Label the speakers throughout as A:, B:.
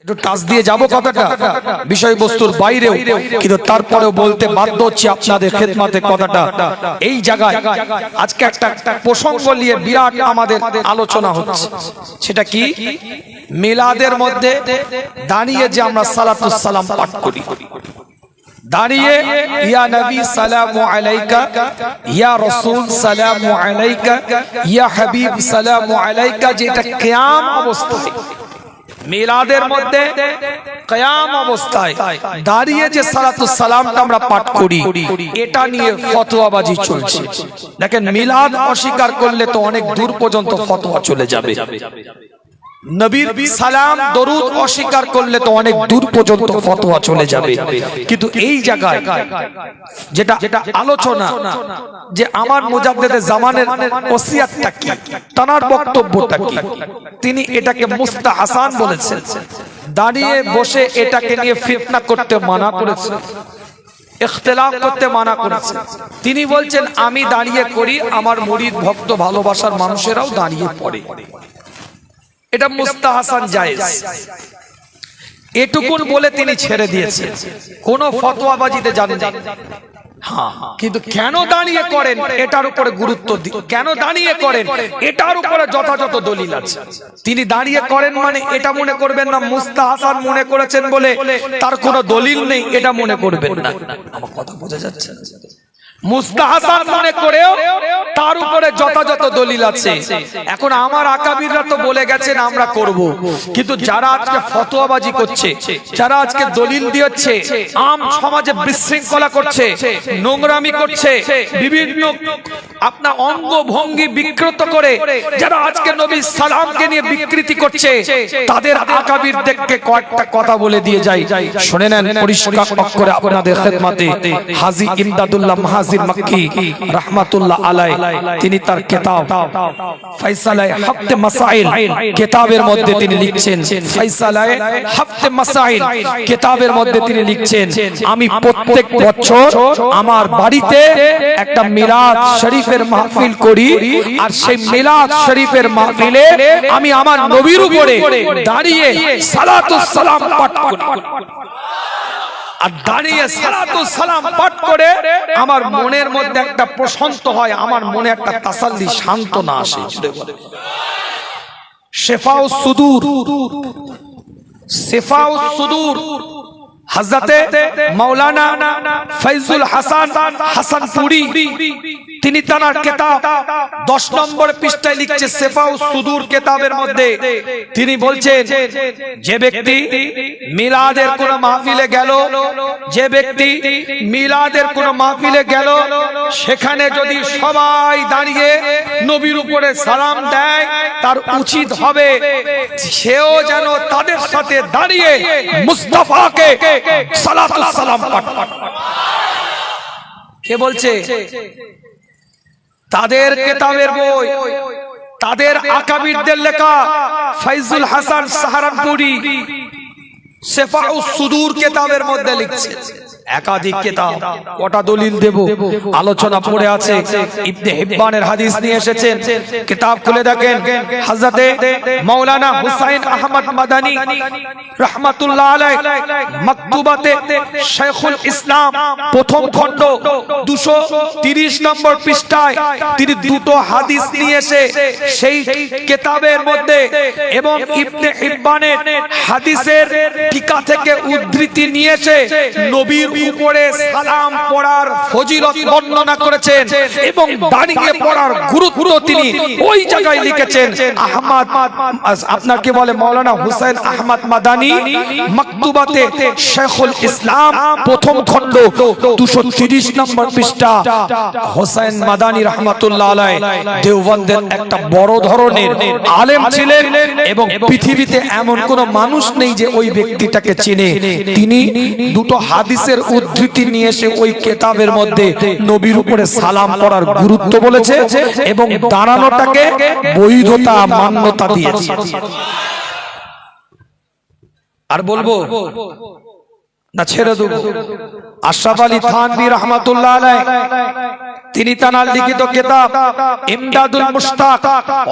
A: একটু টাচ দিয়ে যাব কথাটা বিষয়বস্তুর বাইরেও, কিন্তু তারপরেও বলতে বাধ্য হচ্ছি আপনাদের খেদমতে কথাটা। এই জায়গায় আজকে একটা প্রসঙ্গ নিয়ে বিরাট আমাদের আলোচনা হচ্ছে। সেটা কি? মিলাদের মধ্যে দাঁড়িয়ে যে আমরা সালাতুস সালাম পাঠ করি, দাঁড়িয়ে ইয়া নবী সালামু আলাইকা, ইয়া রাসূল সালামু আলাইকা, ইয়া হাবিব সালামু আলাইকা, যেটা কিয়াম অবস্থায়, মিলাদের মধ্যে কিয়াম অবস্থায় দাঁড়িয়ে যে সালাতুস সালামটা আমরা পাঠ করি, এটা নিয়ে ফতোয়াবাজি চলছে। দেখেন, মিলাদ অস্বীকার করলে তো অনেক দূর পর্যন্ত ফতোয়া চলে যাবে, নবীর সালাম দরুদ অস্বীকার করলে তো অনেক দূর পর্যন্ত ফতোয়া চলে যাবে। কিন্তু এই জায়গায় যেটা আলোচনা, যে আমার মুজাদ্দেদে জামানের ওসিয়াতটা কি, তার বক্তব্যটা কি, তিনি এটাকে মুস্তাহাসান বলেছেন। দাঁড়িয়ে বসে এটাকে নিয়ে ফিতনা করতে মানা করেছেন, ইখতিলাফ করতে মানা করেছেন। তিনি বলছেন আমি দাঁড়িয়ে করি, আমার মুরিদ ভক্ত ভালোবাসার মানুষেরাও দাঁড়িয়ে পড়ে, এটা মুস্তাহাসান জায়েজ, এটুকুন বলে তিনি ছেড়ে দিয়েছেন, কোন ফতোয়াবাজিতে যান না। হ্যাঁ, কিন্তু কেন দাঁড়িয়ে করেন এটার উপরে গুরুত্ব দিন, কেন দাঁড়িয়ে করেন এটার উপরে যথাযথ দলিল আছে। তিনি দাঁড়িয়ে করেন মানে এটা মনে করবেন না মুস্তাহাসান মনে করেছেন বলে তার কোনো দলিল নেই, এটা মনে করবেন না। আমার কথা বোঝা যাচ্ছে? মুস্তাহাসান মনে করেও তার উপরে যথাযথ দলিল আছে। এখন আমার আকাবিররা তো বলে গেছেন আমরা করব, কিন্তু যারা আজকে ফতোয়াবাজি করছে, যারা আজকে দলিল দিচ্ছে, আম সমাজে বিশৃঙ্খলা করছে, নোংরামি করছে, বিভিন্ন আপনার অঙ্গ ভঙ্গি বিকৃত করে যারা আজকে নবীর সালামকে নিয়ে বিকৃতি করছে, তাদের আকাবিরদেরকে কয়েকটা কথা বলে দিয়ে যাই, শুনে নেন পরিষ্কার করে আপনাদের খেদমতে। হাজী ইমদাদুল্লাহ মাহাজির মক্কি রাহমাতুল্লাহ আলাইহি, তিনি তার কিতাব ফায়সালায়ে হাফতে মাসাইল কিতাবের মধ্যে তিনি লিখছেন, ফায়সালায়ে হাফতে মাসাইল কিতাবের মধ্যে তিনি লিখছেন, আমি প্রত্যেক বছর আমার বাড়িতে একটা মিলাদ শরীফের মাহফিল করি, আর সেই মিলাদ শরীফের মাহফিলে আমি আমার নবীর উপরে দাঁড়িয়ে সালাতুস সালাম পাঠ করি। আর দাঁড়িয়ে সালাতুস সালাম পাঠ করে আমার মনের মধ্যে একটা প্রশান্ত হয়, আমার মনে একটা তাসাল্লি, শান্তনা আসে। শিফাউস সুদূর, শিফাউস সুদূর হযরতে মাওলানা ফয়জুল হাসান হাসানপুরি, তিনি তার কিতাব 10 নম্বর পৃষ্ঠায় লিখছে, শিফাউস সুদূর কিতাবের মধ্যে তিনি বলছেন, যে ব্যক্তি মিলাদের কোন মাহফিলে গেল, যে ব্যক্তি মিলাদের কোন মাহফিলে গেল, সেখানে যদি সবাই দাঁড়িয়ে নবীর উপরে সালাম দেয়, তার উচিত হবে সেও যেন তাদের সাথে দাঁড়িয়ে মুস্তাফাকে সালাতুস সালাম পাঠ করে। কে বলছে? তাদের কিতাবের বই, তাদের আকাবিরদের লেখা ফয়জুল হাসান সাহারানপুরি শিফাউস সুদূর কিতাবের মধ্যে লিখছে। একাধিক কিতাব, কটা দলিল দেব, আলোচনা পড়ে আছে। ইবনে হিব্বানের হাদিস নিয়ে এসেছেন, কিতাব খুলে দেখেন, হযরতে মাওলানা হুসাইন আহমদ মাদানী রাহমাতুল্লাহ আলাইহি মাকতুবাতে শাইখুল ইসলাম প্রথম খণ্ড 230 নম্বর পৃষ্ঠায় তিনি দুটো হাদিস নিয়ে এসে সেই কিতাবের মধ্যে এবং ইবনে হিব্বানের হাদিসের টিকা থেকে উদ্ধৃতি নিয়ে এসে নবীর উপরে সালাম পড়ার ফজিলত বর্ণনা করেছেন এবং দাঁড়িয়ে পড়ার গুরুত্ব তিনি ওই জায়গায় লিখেছেন। আহমদ, আপনাকে বলে মাওলানা হুসাইন আহমদ মাদানী মাকতুবাতে শাইখুল ইসলাম প্রথম খণ্ড 230 নম্বর পৃষ্ঠা। হুসাইন মাদানী রাহমাতুল্লাহ আলাইহি দেওবন্দের একটা বড় ধরনের আলেম ছিলেন এবং পৃথিবীতে এমন কোন মানুষ নেই যে ওই ব্যক্তিটাকে চিনে। তিনি দুটো হাদিসের উদ্ধৃতি নিয়ে এসে ওই কিতাবের মধ্যে নবীর উপরে সালাম পড়ার গুরুত্ব বলেছে এবং দাঁড়ানোটাকে বৈধতা, মান্যতা দিয়েছে। আর বলবো, না ছেড়ে দেব? আশরাফ আলী থানভী রাহমাতুল্লাহ আলাইহি তিনি তার লিখিত কিতাব ইমদাদুল মুশতাক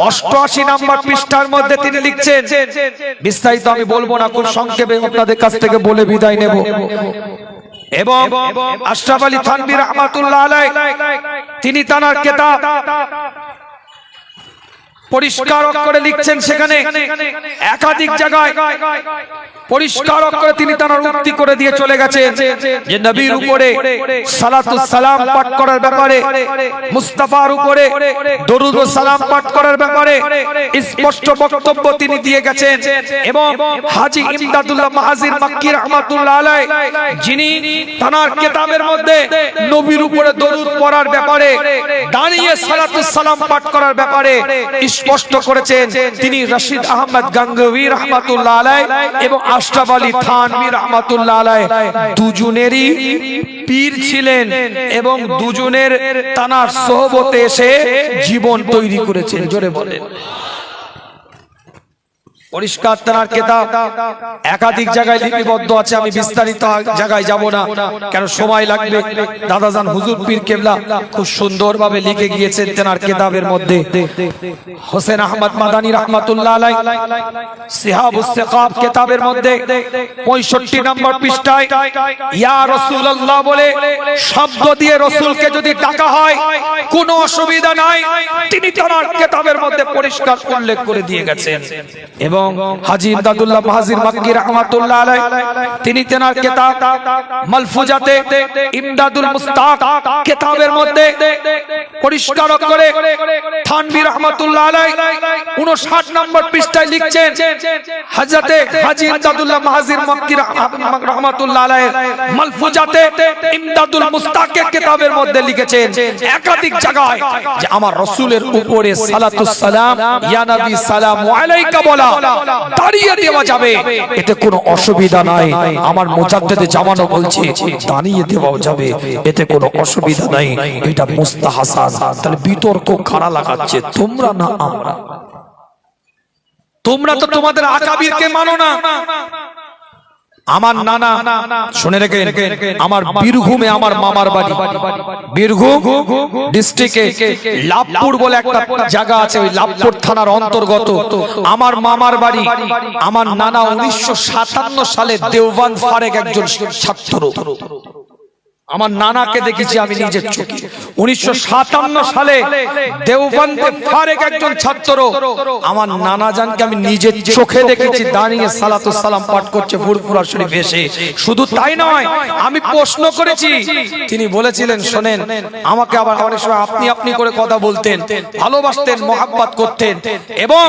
A: 88 নম্বর পৃষ্ঠার মধ্যে তিনি লিখছেন, বিস্তারিত আমি বলবো না, খুব সংক্ষেপে আপনাদের কাছ থেকে বলে বিদায় নেব। এবং আশরাফ আলী থানভী রাহমাতুল্লাহ আলাইহি তিনি তার কিতাব পরিষ্কার করে লিখছেন, সেখানে একাধিক জায়গায় পরিষ্কার করে তিনি তার উক্তি করে দিয়ে চলে গেছেন যে নবীর উপরে সালাতুস সালাম পাঠ করার ব্যাপারে, মুস্তাফার উপরে দরুদ ও সালাম পাঠ করার ব্যাপারে স্পষ্ট বক্তব্য তিনি দিয়ে গেছেন। এবং হাজী ইমদাদুল্লাহ মাহাজির মাক্কি রাহমাতুল্লাহ আলাইহি যিনি তার কিতাবের মধ্যে নবীর উপরে দরুদ পড়ার ব্যাপারে, দাঁড়িয়ে সালাতুস সালাম পাঠ করার ব্যাপারে স্পষ্ট করেছেন, তিনি রশিদ আহমদ গঙ্গোহী রাহমাতুল্লাহ আলাইহি এবং আশরাফ আলী থানভী রাহমাতুল্লাহ আলাইহি দুজনেরই পীর ছিলেন এবং দুজনের তানার সোহবতে এসে জীবন তৈরি করেছেন। জোরে বলেন। পরিষ্কার তার কিতাব একাধিক জায়গায় লিপিবদ্ধ আছে, আমি বিস্তারিত জায়গায় যাব না, কেন সময় লাগবে। দাদাজান হুজুর পীর কেবলা খুব সুন্দরভাবে লিখে গিয়েছেন তার কিতাবের মধ্যে। হোসেন আহমদ মাদানী রাহমাতুল্লাহ আলাইহি সিহাবুস সিকাব কিতাবের মধ্যে 65 নম্বর পৃষ্ঠায় ইয়া রাসূলুল্লাহ বলে শব্দ দিয়ে রাসূলকে যদি ডাকা হয় কোনো অসুবিধা নাই, তিনি তার কিতাবের মধ্যে পরিষ্কার উল্লেখ করে দিয়ে গেছেন। এবং হাজী ইমদাদুল্লাহ মাহাজির মাক্কি রাহমাতুল্লাহ আলাইহি তিনি তার কিতাব মালফুজাতে ইমদাদুল মুস্তাক কিতাবের মধ্যে পরিষ্কার করে থানভী রাহমাতুল্লাহ আলাইহি 59 নম্বর পৃষ্ঠায় লিখছেন, হযরতে হাজী ইমদাদুল্লাহ মাহাজির মাক্কি রাহমাতুল্লাহ আলাইহি মালফুজাতে ইমদাদুল মুস্তাকের কিতাবের মধ্যে লিখেছেন একাধিক জায়গায় যে আমার রাসূলের উপরে সালাতুস সালাম ইয়া নবী সালামু আলাইকা বলা দাঁড়িয়ে দেওয়া যাবে, এতে কোনো অসুবিধা নাই। আমার মুজাদ্দিদ জামানও বলছে দাঁড়িয়ে দেওয়াও যাবে, এতে কোনো অসুবিধা নাই, এটা মুস্তাহাসান। তাহলে বিতর্ক কারা লাগাচ্ছে? তোমরা না আমরা? তোমরা তো তোমাদের আকাবিরকে মানো না। আমার নানা শুনে রেখেন, আমার বীরভূমে আমার মামার বাড়ি, বীরভূম ডিস্ট্রিক্টে লাভপুর বলে একটা জায়গা আছে, ওই লাভপুর থানার অন্তর্গত আমার মামার বাড়ি। আমার নানা 1957 সালে দেওবন্দ ফারেক একজন ছাত্র। আমার নানাকে দেখেছি আমি নিজের চোখে 1957 সালে দেওবন্দে ফারেক একজন ছাত্র। আমার নানা জানকে আমি নিজের চোখে দেখেছি দাঁড়িয়ে সালাতুস সালাম পাঠ করছে ফুরফুরা শরীফ এসে। শুধু তাই নয়, আমি প্রশ্ন করেছি, তিনি বলেছিলেন শোনেন, আমাকে আবার অনেক সময় আপনি আপনি করে কথা বলতেন, ভালোবাসতেন, মহব্বত করতেন। এবং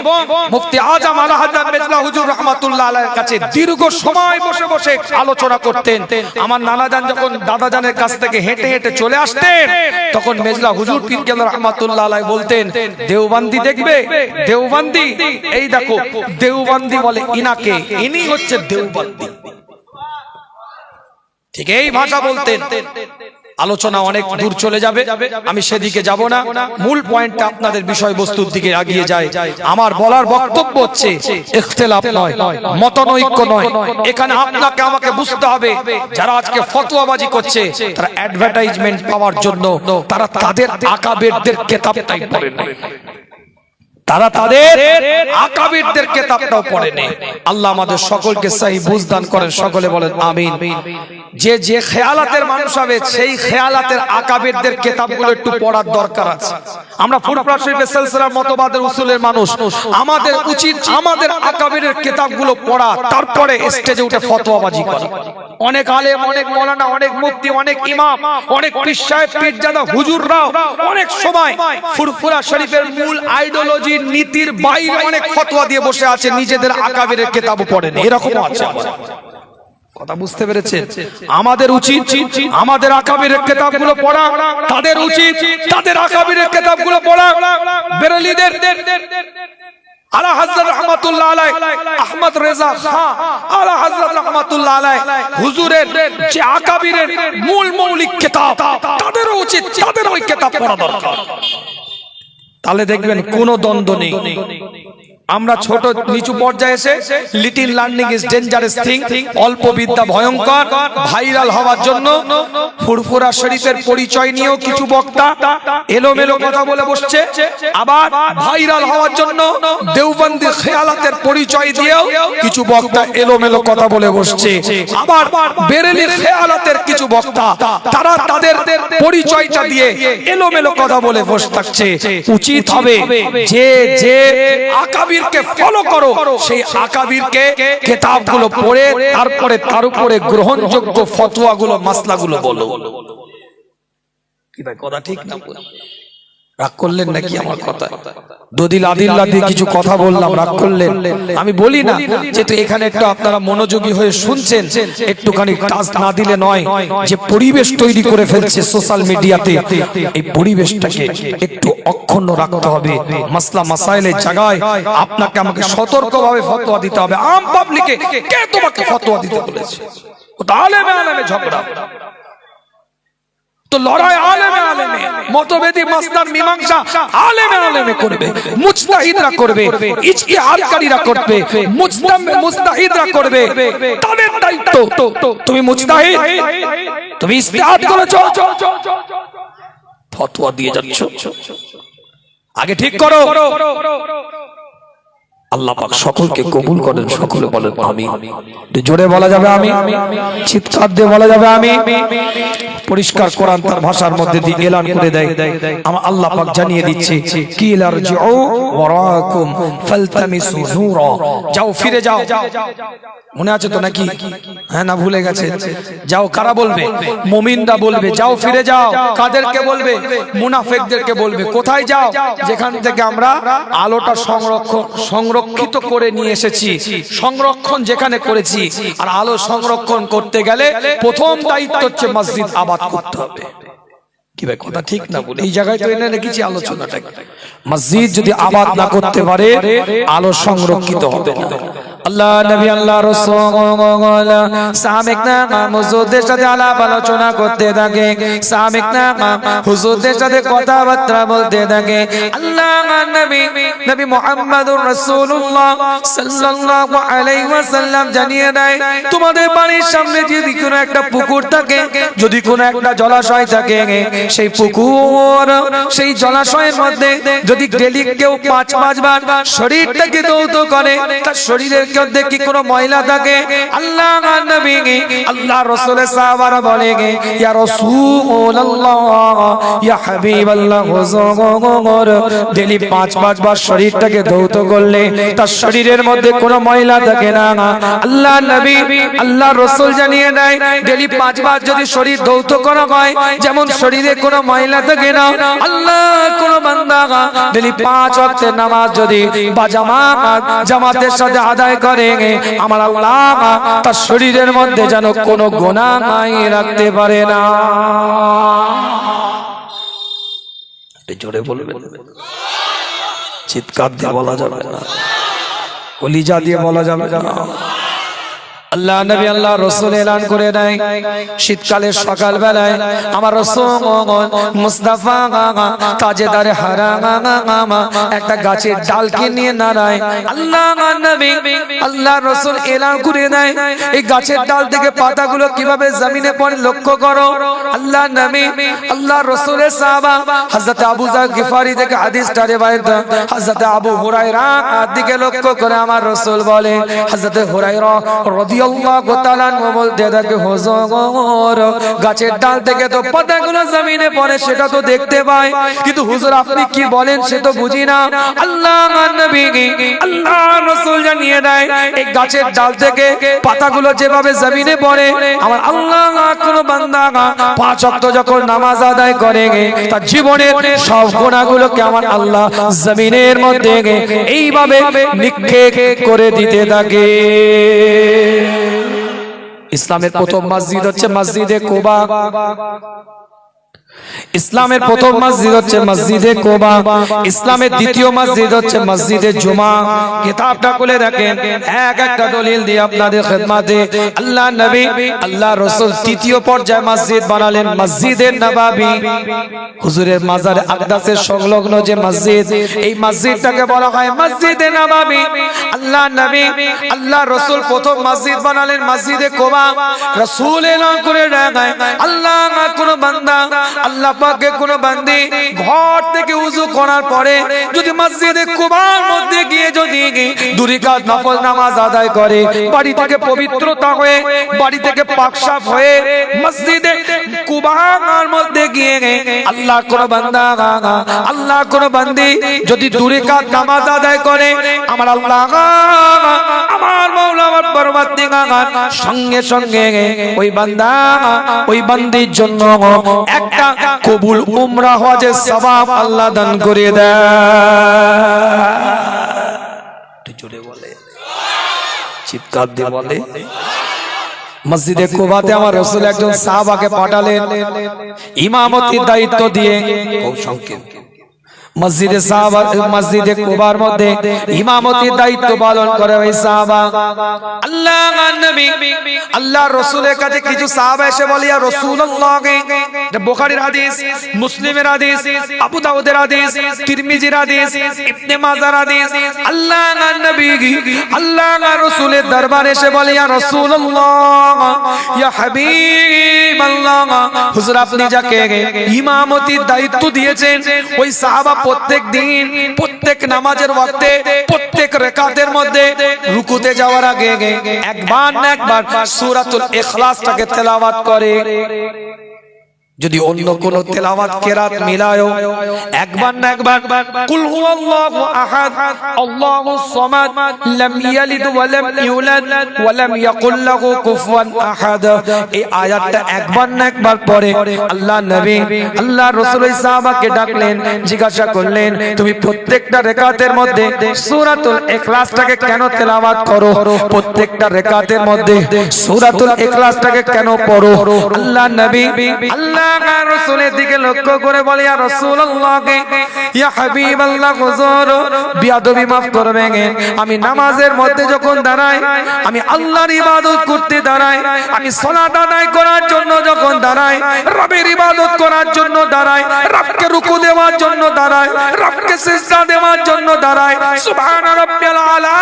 A: মুফতি আজম আলা হযরত মেজলা হুজুর রাহমাতুল্লাহ আলাইহির কাছে দীর্ঘ সময় বসে বসে আলোচনা করতেন। আমার নানা জান যখন দাদা জানের কাছ থেকে হেঁটে হেঁটে চলে আসতেন, তখন মেজলা হুজুর পীর কেবলা রাহমাতুল্লাহ আলাইহি বলতেন, দেওবন্দি দেখবে? দেওবন্দি, এই দেখো দেওবন্দি বলে ইনাকে, ইনি হচ্ছে দেওবন্দি। ঠিক এই ভাষা বলতেন। আলোচনা অনেক দূর চলে যাবে, আমি সেদিকে যাব না। মূল পয়েন্টটা আপনাদের বিষয়বস্তুর দিকে এগিয়ে যায়। আমার বলার বক্তব্য হচ্ছে ইখতিলাফ নয়, মতানৈক্য নয়। এখানে আপনাকে আমাকে বুঝতে হবে, যারা আজকে ফতোয়াবাজি করছে তারা অ্যাডভার্টাইজমেন্ট পাওয়ার জন্য তারা তাদের আকাবেরদের কিতাবটাই পড়ে না, তারা তাদের আকাবিরদের কিতাবটাও পড়েনি। আল্লাহ আমাদের সকলকে সহি বুঝ দান করেন, সকলে বলেন আমিন। যে যে খেয়ালাতের মানুষ হবে সেই খেয়ালাতের আকাবিরদের কিতাবগুলো একটু পড়ার দরকার আছে। আমরা ফুরফুরা শরীফের সিলসিলার মতবাদের উসুলের মানুষ, আমাদের উচিত আমাদের আকাবিরের কিতাবগুলো পড়া, তারপরে স্টেজে উঠে ফতোয়াবাজি করা। অনেক আলেম, অনেক মাওলানা, অনেক মুফতি, অনেক ইমাম, অনেক পীর সাহেব, পীরজাদা হুজুররাও অনেক সময় ফুরফুরা শরীফের মূল আইডিওলজি নীতির বাইরে অনেক ফতোয়া দিয়ে বসে আছে, নিজেদের আকাবিরের কিতাব পড়েন, এরকমও আছে। কথা বুঝতে পেরেছেন? আমাদের উচিত আমাদের আকাবিরের কিতাবগুলো পড়া, তাদের উচিত তাদের আকাবিরের কিতাবগুলো পড়া। বেরেলিদের আলা হযরত রাহমাতুল্লাহ আলাইহি আহমদ রেজা খান আলা হযরত রাহমাতুল্লাহ আলাইহি হুজুরের যে আকাবিরের মূল মৌলিক কিতাব, তাদের উচিত তাদের ওই কিতাব পড়া দরকার। তাহলে দেখবেন কোনো দ্বন্দ্ব নেই। আমরা ছোট নিচু পর্যায়ে এসে little learning is dangerous thing, অল্প বিদ্যা ভয়ঙ্কর, ভাইরাল হওয়ার জন্য ফুরফুরা শরীফের পরিচয় নিয়েও কিছু বক্তা এলোমেলো কথা বলে বসছে, আবার ভাইরাল হওয়ার জন্য দেওবন্দি খেয়ালাতের পরিচয় দিয়েও কিছু বক্তা এলোমেলো কথা বলে বসছে, আবার বেরেলি খেয়ালাতের কিছু বক্তা তারা তাদের পরিচয়টা দিয়ে এলোমেলো কথা বলে বসে থাকছে। উচিত হবে যে যে আকাবিরকে ফলো করো, সেই আকাবিরকে কিতাবগুলো পড়ে তারপরে তার উপরে গ্রহণযোগ্য ফতোয়াগুলো মাসলাগুলো বলো। কি ভাই কথা ঠিক না? রাগ করলেন নাকি আমার কথা? দলিল আদিল্লাহ দিয়ে কিছু কথা বললাম, রাগ করলেন? আমি বলি না, যেহেতু এখানে একটু আপনারা মনোযোগী হয়ে শুনছেন, একটুখানি টাচ না দিলে নয়। যে পরিবেশ তৈরি করে ফেলছে সোশ্যাল মিডিয়াতে, এই পরিবেশটাকে একটু অক্ষুণ্ণ রাখতে হবে। মাসলা মাসাইলের জায়গায় আপনাকে আমাকে সতর্কভাবে ফতোয়া দিতে হবে। আম পাবলিকে কে তোমাকে ফতোয়া দিতে বলেছে? ও তো আলেমে আলেমে ঝগড়া, তো লড়াই আলেমে আলেমে, মতভেদী মাসলার মীমাংসা আলেমে আলেমে করবে, মুজতাহিদরা করবে, ইজতিহাদকারীরা করবে, মুজতাহিদরা করবে, তাদের দায়িত্ব। তুমি মুজতাহিদ, তুমি ইজতিহাদ করেছো, ফতোয়া দিয়ে যাচ্ছ, আগে ঠিক করো। আল্লাহ পাক সকলকে কবুল করেন, সকলে বলেন আমিন। জোরে বলা যাবে আমিন, চিৎকার দিয়ে বলা যাবে আমিন। পরিষ্কার কোরআন তার ভাষার মধ্যে দিয়ে এলান করে দেয়, আমার আল্লাহ পাক জানিয়ে দিচ্ছে কিল আরজিউ ওয়ারাকুম ফালতামিসু নূরা, যাও ফিরে যাও। মনে আছে তো নাকি? হ্যাঁ না ভুলে গেছে? যাও, কারা বলবে? মুমিনরা বলবে যাও ফিরে যাও। কাদেরকে বলবে? মুনাফিকদেরকে বলবে। কোথায় যাও? যেখান থেকে আমরা আলোটা সংরক্ষিত করে নিয়ে এসেছি, সংরক্ষণ যেখানে করেছি। আর আলো সংরক্ষণ করতে গেলে প্রথম দায়িত্ব হচ্ছে মসজিদ আবাদ করতে হবে। কি ভাই কথা ঠিক না? বলে এই জায়গায় তো এনে রেখেছি আলোচনাটা। মসজিদ যদি আবাদ না করতে পারে, আলো সংরক্ষিত হবে না। আল্লাহ নবী আল্লাহ রাসূল সাহাবায়ে হুজুরদের সাথে আলাপ আলোচনা করতে থাকে, সাহাবায়ে হুজুরদের সাথে কথাবার্তা বলতে থাকে। আল্লাহ নবী মুহাম্মদুর রাসূলুল্লাহ সাল্লাল্লাহু আলাইহি ওয়াসাল্লাম জানিয়ে দেয়, তোমাদের বাড়ির সামনে যদি কোনো একটা পুকুর থাকে, যদি কোনো একটা জলাশয় থাকে, সেই পুকুর সেই জলাশয়ের মধ্যে যদি ডেলি কেউ 5 বার শরীরটাকে ধৌত করে, তার শরীরের মধ্যে কি কোনো ময়লা থাকে? আল্লাহ নবী আল্লাহ রাসূলের সাহাবারা বলে, ইয়া রাসূলুল্লাহ ইয়া হাবিবাল্লাহ, হুজুর ডেলি 5 বার শরীরটাকে ধৌত করলে তার শরীরের মধ্যে কোনো ময়লা থাকে না। আল্লাহ নবী আল্লাহ রাসূল জানিয়ে দেয়, ডেলি 5 বার যদি শরীর ধৌত করা হয়, যেমন শরীরে কোনো ময়লা থাকে না। আল্লাহ কোন বান্দা ডেলি 5 ওয়াক্তের নামাজ যদি বা জামাতের সাথে আদায় করে, আমার আল্লাহ তার শরীরের মধ্যে যেন কোনো গুনাহ নাই রাখতে পারে না। জোরে বলবেন, চিৎকার দিয়ে বলা যাবে না, কলিজা দিয়ে বলা যাবে না। আল্লাহ নবী আল্লাহ রাসূল এলান করে দেয়, শীতকালের সকাল বেলায় আমার রাসূল মুস্তাফা তাজেদারে হারাম একটা গাছের ডালকে নিয়ে নাড়ায়। আল্লাহ নবী আল্লাহ রাসূল এলান করে দেয়, এই গাছের ডাল থেকে পাতাগুলো কিভাবে জমিনে পড়ে লক্ষ্য করো। আল্লাহ নবী আল্লাহ রাসূলের সাহাবা হযরত আবু যর গিফারি থেকে হাদিসটা রিওয়ায়াত, হযরত আবু হুরায়রা দিকে লক্ষ্য করে আমার রাসূল বলে, হযরত হুরায়রা রাদিয়াল্লাহু তাআলা বলতে থাকে, হুজুর গাছের ডাল থেকে তো পাতাগুলো জমিনে পড়ে সেটা তো দেখতে পাই, কিন্তু হুজুর আপনি কি বলেন সে তো বুঝি না। আল্লাহ নবী আল্লাহ রাসূল জানিয়ে দেয়, এই গাছের ডাল থেকে পাতাগুলো যেভাবে জমিনে পড়ে, আমার আল্লাহ কোন বান্দা 5 ওয়াক্ত যখন নামাজ আদায় করে, তার জীবনের সব গুনাহগুলোকে আমার আল্লাহ জমিনের মধ্যে এইভাবে নিক্ষেপ করে দিতে থাকে। ইসলামের প্রথম মসজিদ হচ্ছে মসজিদে কুবা। ইসলামের প্রথম মসজিদ হচ্ছে মসজিদে কুবা, ইসলামের দ্বিতীয় মসজিদ হচ্ছে মসজিদে জুমা। কিতাবটা খুলে দেখেন, এক একটা দলিল দিয়ে আপনাদের খেদমতে আল্লাহ নবী আল্লাহ রাসূল তৃতীয় পর্যায়ে মসজিদ বানালেন মসজিদে নববী। হুজুরের মাজারে আকদাসের সংলগ্ন যে মসজিদ, এই মসজিদটাকে বলা হয় মসজিদে নববী। আল্লাহ নবী আল্লাহ রাসূল প্রথম মসজিদ বানালেন মসজিদে কুবা। রাসূল এলান করে দেয়, আল্লাহ কোন বান্দা আল্লাহ পাকের কোন বান্দি ঘর থেকে ওযু করার পরে যদি মসজিদে কুবার মধ্যে গিয়ে যদি 2 রাকাত নফল নামাজ আদায় করে, বাড়ি থেকে পবিত্রতা হয়ে, বাড়ি থেকে পাক সাফ হয়ে মসজিদে কুবার মধ্যে গিয়ে আল্লাহ কোন বান্দা আল্লাহ কোন বান্দি যদি 2 রাকাত নামাজ আদায় করে, আমার আল্লাহ আমার মাওলা আমার পরবর্তীকার সঙ্গে সঙ্গে ওই বান্দা ওই বান্দির জন্য একটা কবুল উমরা হজের সওয়াব আল্লাহ দান করে দেয়। জোরে বলে, চিৎকার দিয়ে বলে। মসজিদে কুবাতে আমার রাসূল একজন সাহাবাকে পাঠালেন ইমামতির দায়িত্ব দিয়ে। খুব সংক্ষেপ, মসজিদে সাহাবা মসজিদে কুবার মধ্যে ইমামতির দায়িত্ব পালন করে ওই সাহাবা। আল্লাহর নবী আল্লাহর রাসূলের কাছে কিছু সাহাবা এসে বলে, ইয়া রাসূলুল্লাহ, এটা বুখারীর হাদিস, মুসলিমের হাদিস, আবু দাউদের হাদিস, তিরমিজির হাদিস, ইবনে মাজার হাদিস। আল্লাহর নবী আল্লাহর রাসূলের দরবারে এসে বলে, ইয়া রাসূলুল্লাহ, ইয়া হাবিবাল্লাহ, হুজুর আপনি যাকে ইমামতির দায়িত্ব দিয়েছেন ওই সাহাবা প্রত্যেক দিন প্রত্যেক নামাজের ওয়াক্তে প্রত্যেক রাকাতের মধ্যে রুকুতে যাওয়ার আগে একবার না একবার সূরাতুল ইখলাসটাকে তেলাওয়াত করে। যদি অন্য কোন তেলাওয়াত কেরাত মিলায়ো, একবার না একবার কুল হুয়াল্লাহু আহাদ আল্লাহুস সামাদ লাম ইয়ালিদ ওয়া লাম ইউলাদ ওয়া লাম ইয়াকুল লাহু কুফুয়ান আহাদ, এই আয়াতটা একবার না একবার পড়ে। আল্লাহ নবী আল্লাহ রাসূল সাহাবাকে ডাকলেন, জিজ্ঞাসা করলেন, তুমি প্রত্যেকটা রাকাতের মধ্যে সূরাতুল ইখলাসটাকে কেন তেলাওয়াত করো? প্রত্যেকটা রাকাতের মধ্যে সূরাতুল ইখলাসটাকে কেন পড়ো? আল্লাহ নবী আল্লাহ রাসূলের দিকে লক্ষ্য করে বলে, ইয়া রাসূলুল্লাহ, ইয়া হাবিবাল্লাহ, হুজুর বিয়াদবি মাফ করবেন, আমি নামাজের মধ্যে যখন দাঁড়াই, আমি আল্লাহর ইবাদত করতে দাঁড়াই, আমি সালাত আদায় করার জন্য যখন দাঁড়াই, রবের ইবাদত করার জন্য দাঁড়াই, রবকে রুকু দেওয়ার জন্য দাঁড়াই, রবকে সিজদা দেওয়ার জন্য দাঁড়াই, সুবহান রাব্বিয়াল আলা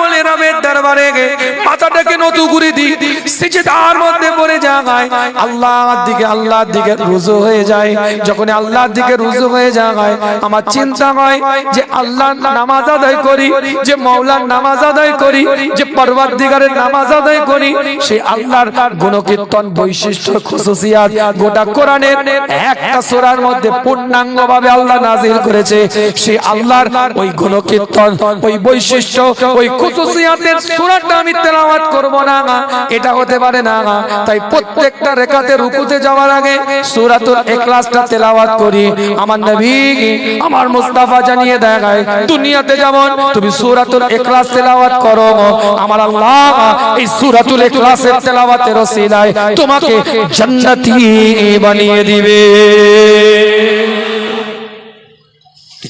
A: বলে রবের দরবারে মাথাটাকে নত করে দিই, সিজদার মধ্যে পড়ে যাই, আল্লাহর দিকে রুজু হয়ে যায়। যখন আল্লাহর দিকে রুজু হয়ে যায়, আমার চিন্তা হয় যে আল্লাহর নামাজ আদায় করি, যে মাওলার নামাজ আদায় করি, যে পরওয়ারদিগারের নামাজ আদায় করি, সেই আল্লাহর গুণকীর্তন বৈশিষ্ট্য খুসুসিয়াত গোটা কোরআনের একটা সূরার মধ্যে পূর্ণাঙ্গভাবে আল্লাহ নাযিল করেছে। সেই আল্লাহর ওই গুণকীর্তন, ওই বৈশিষ্ট্য, ওই খুসুসিয়াতের সূরাটা আমি তেলাওয়াত করব না, এটা হতে পারে না। তাই প্রত্যেকটা রাকাতে রুকুতে যাওয়ার আগে সূরাতুল ইখলাসটা তেলাওয়াত করি। আমার নবী আমার মুস্তাফা জানিয়ে দেয়, দুনিয়াতে যেমন তুমি সূরাতুল ইখলাস তেলাওয়াত করো, আমার আল্লাহ এই সূরাতুল ইখলাসের তেলাওয়াতের ওসিলায় তোমাকে জান্নাতি বানিয়ে দিবে।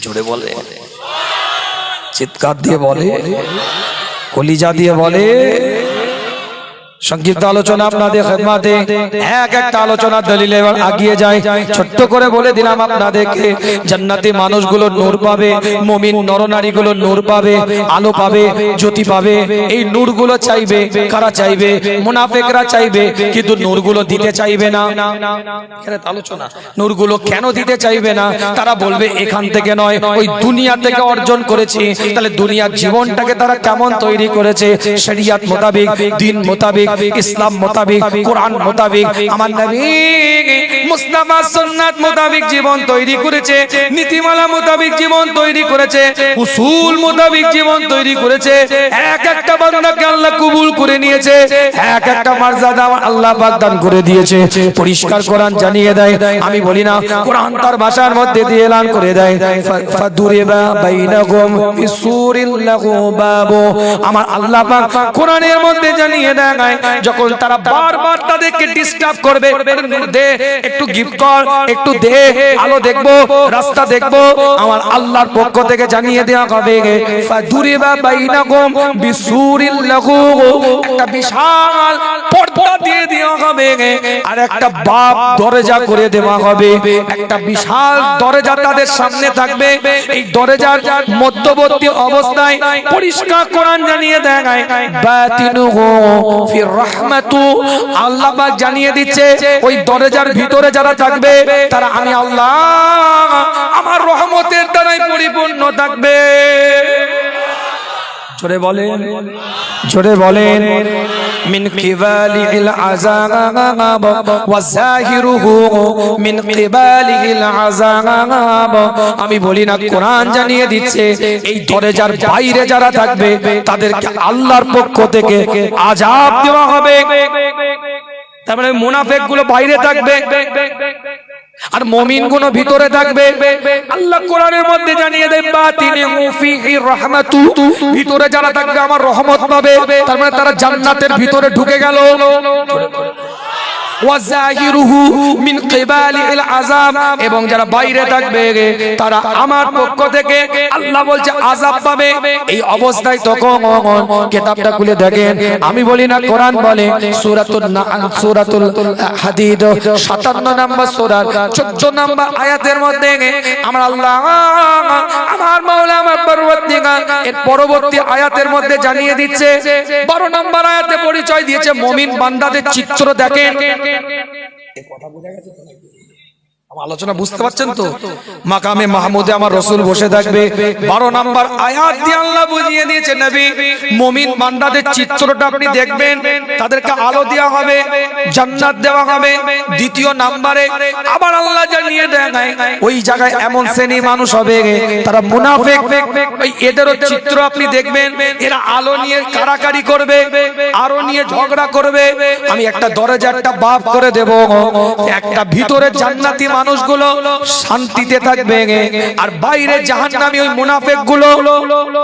A: জোরে বলে, চিৎকার দিয়ে বলে, কলিজা দিয়ে বলে। সংক্ষিপ্ত আলোচনা আপনাদের খেদমতে, এক একটা আলোচনার দলিল এবার আগিয়ে যায়। ছোট্ট করে বলে দিলাম আপনাদেরকে, জান্নাতি মানুষগুলো নূর পাবে, মুমিন নরনারীগুলো নূর পাবে, আলো পাবে, জ্যোতি পাবে। এই নূরগুলো চাইবে কারা? চাইবে মুনাফিকরা চাইবে, কিন্তু নূরগুলো দিতে চাইবে না। আলোচনা নূরগুলো কেন দিতে চাইবে না? তারা বলবে এখান থেকে নয়, ওই দুনিয়া থেকে অর্জন করেছি। তাহলে দুনিয়ার জীবনটাকে তারা কেমন তৈরি করেছে? শরিয়ত মোতাবেক, দ্বীন মোতাবেক, ইসলাম মোতাবেক, কোরআন মোতাবেক, আমার নবী মুস্তাফা সুন্নাত মোতাবেক জীবন তৈরি করেছে, নীতিমালা মোতাবেক জীবন তৈরি করেছে, উসুল মোতাবেক জীবন তৈরি করেছে। এক একটা বান্দাকে আল্লাহ কবুল করে নিয়েছে, এক একটা মর্যাদা আল্লাহ পাক দান করে দিয়েছে। পরিষ্কার কোরআন জানিয়ে দেয়, আমি বলি না, কোরআন তার ভাষার মধ্যে দিয়ে এলান করে দেয়, ফাদুরিবা বাইনাহুম বিসুরিল লাহু বাবু। আমার আল্লাহ পাক কোরআনের মধ্যে জানিয়ে দেয়, যখন তারা বারবার তাদেরকে ডিস্টার্ব করবে, দে একটু গিফট কর, একটু দে, আলো দেখবো, রাস্তা দেখবো, আমার আল্লাহর পক্ষ থেকে জানিয়ে দেওয়া হবে ফাদুরিবা বাইনাকুম বিসুরিল লাহু, একটা বিশাল পর্দা দিয়ে দেওয়া হবে আর একটা বাপ দরজা করে দেওয়া হবে। একটা বিশাল দরজা তাদের সামনে থাকবে। এই দরজার মধ্যবর্তী অবস্থায় পরিষ্কার কোরআন জানিয়ে দেয় বাতিনুহু ফির রাহমাতু, আল্লাহ পাক জানিয়ে দিচ্ছে ওই দরজার ভিতরে যারা থাকবে তারা আমি আল্লাহ আমার রহমতের দ্বারাই পরিপূর্ণ থাকবে। জোরে বলেন, জোরে বলেন। মিন কিবালিল আযাব ওয়া যাহিরুহু মিন কিবালিল আযাব, আমি বলি না কোরআন জানিয়ে দিচ্ছে এই দরজার বাইরে যারা থাকবে তাদেরকে আল্লাহর পক্ষ থেকে আযাব দেওয়া হবে। তার মানে মুনাফিক গুলো বাইরে থাকবে আর মুমিন গুলো ভিতরে থাকবে। আল্লাহ কোরআনের মধ্যে জানিয়ে দেয় বাতিনুহু ফিহি রাহমাতু, ভিতরে যারা থাকবে আমার রহমত পাবে, তার মানে তারা জান্নাতের ভিতরে ঢুকে গেল। ওয়াজাহিরুহু মিন কিবালিল আযাব, এবং যারা বাইরে থাকবে তারা আমার পক্ষ থেকে আল্লাহ বলছে আযাব পাবে। এই অবস্থায় তখন কিতাবটা খুলে দেখেন, আমি বলি না কোরআন বলে সূরাতুল হাদিদ 57 নম্বর সূরার 14 নম্বর আয়াতের মধ্যে আমার আল্লাহ আমার মাওলা আমার পরওয়ারদিগার এর পরবর্তী আয়াতের মধ্যে জানিয়ে দিচ্ছে, 12 নম্বর আয়াতে পরিচয় দিয়েছে মুমিন বান্দাদের চিত্র। দেখেন এই কথা বোঝা গেছে তো নাকি? আমার আলোচনা বুঝতে পারছেন তো? মাকামে মাহমুদে আমার রাসূল বসে থাকবে, 12 নম্বর আয়াত দিয়ে আল্লাহ বুঝিয়ে দিয়েছে নবী মুমিন বান্দাদের চিত্রটা আপনি দেখবেন, তাদেরকে আলো দেওয়া হবে, জান্নাত দেওয়া হবে। দ্বিতীয় নম্বরে আবার আল্লাহ জানিয়ে দেন ওই জায়গায় এমন শ্রেণী মানুষ হবে তারা মুনাফিক, ওই এদেরও চিত্র আপনি দেখবেন, এরা আলো নিয়ে কারাকারি করবে, আলো নিয়ে ঝগড়া করবে। আমি একটা দরজা একটা বাপ করে দেব, একটা ভিতরে জান্নাতি মানুষগুলো শান্তিতে থাকবে আর বাইরে জাহান্নামী ওই মুনাফিক গুলো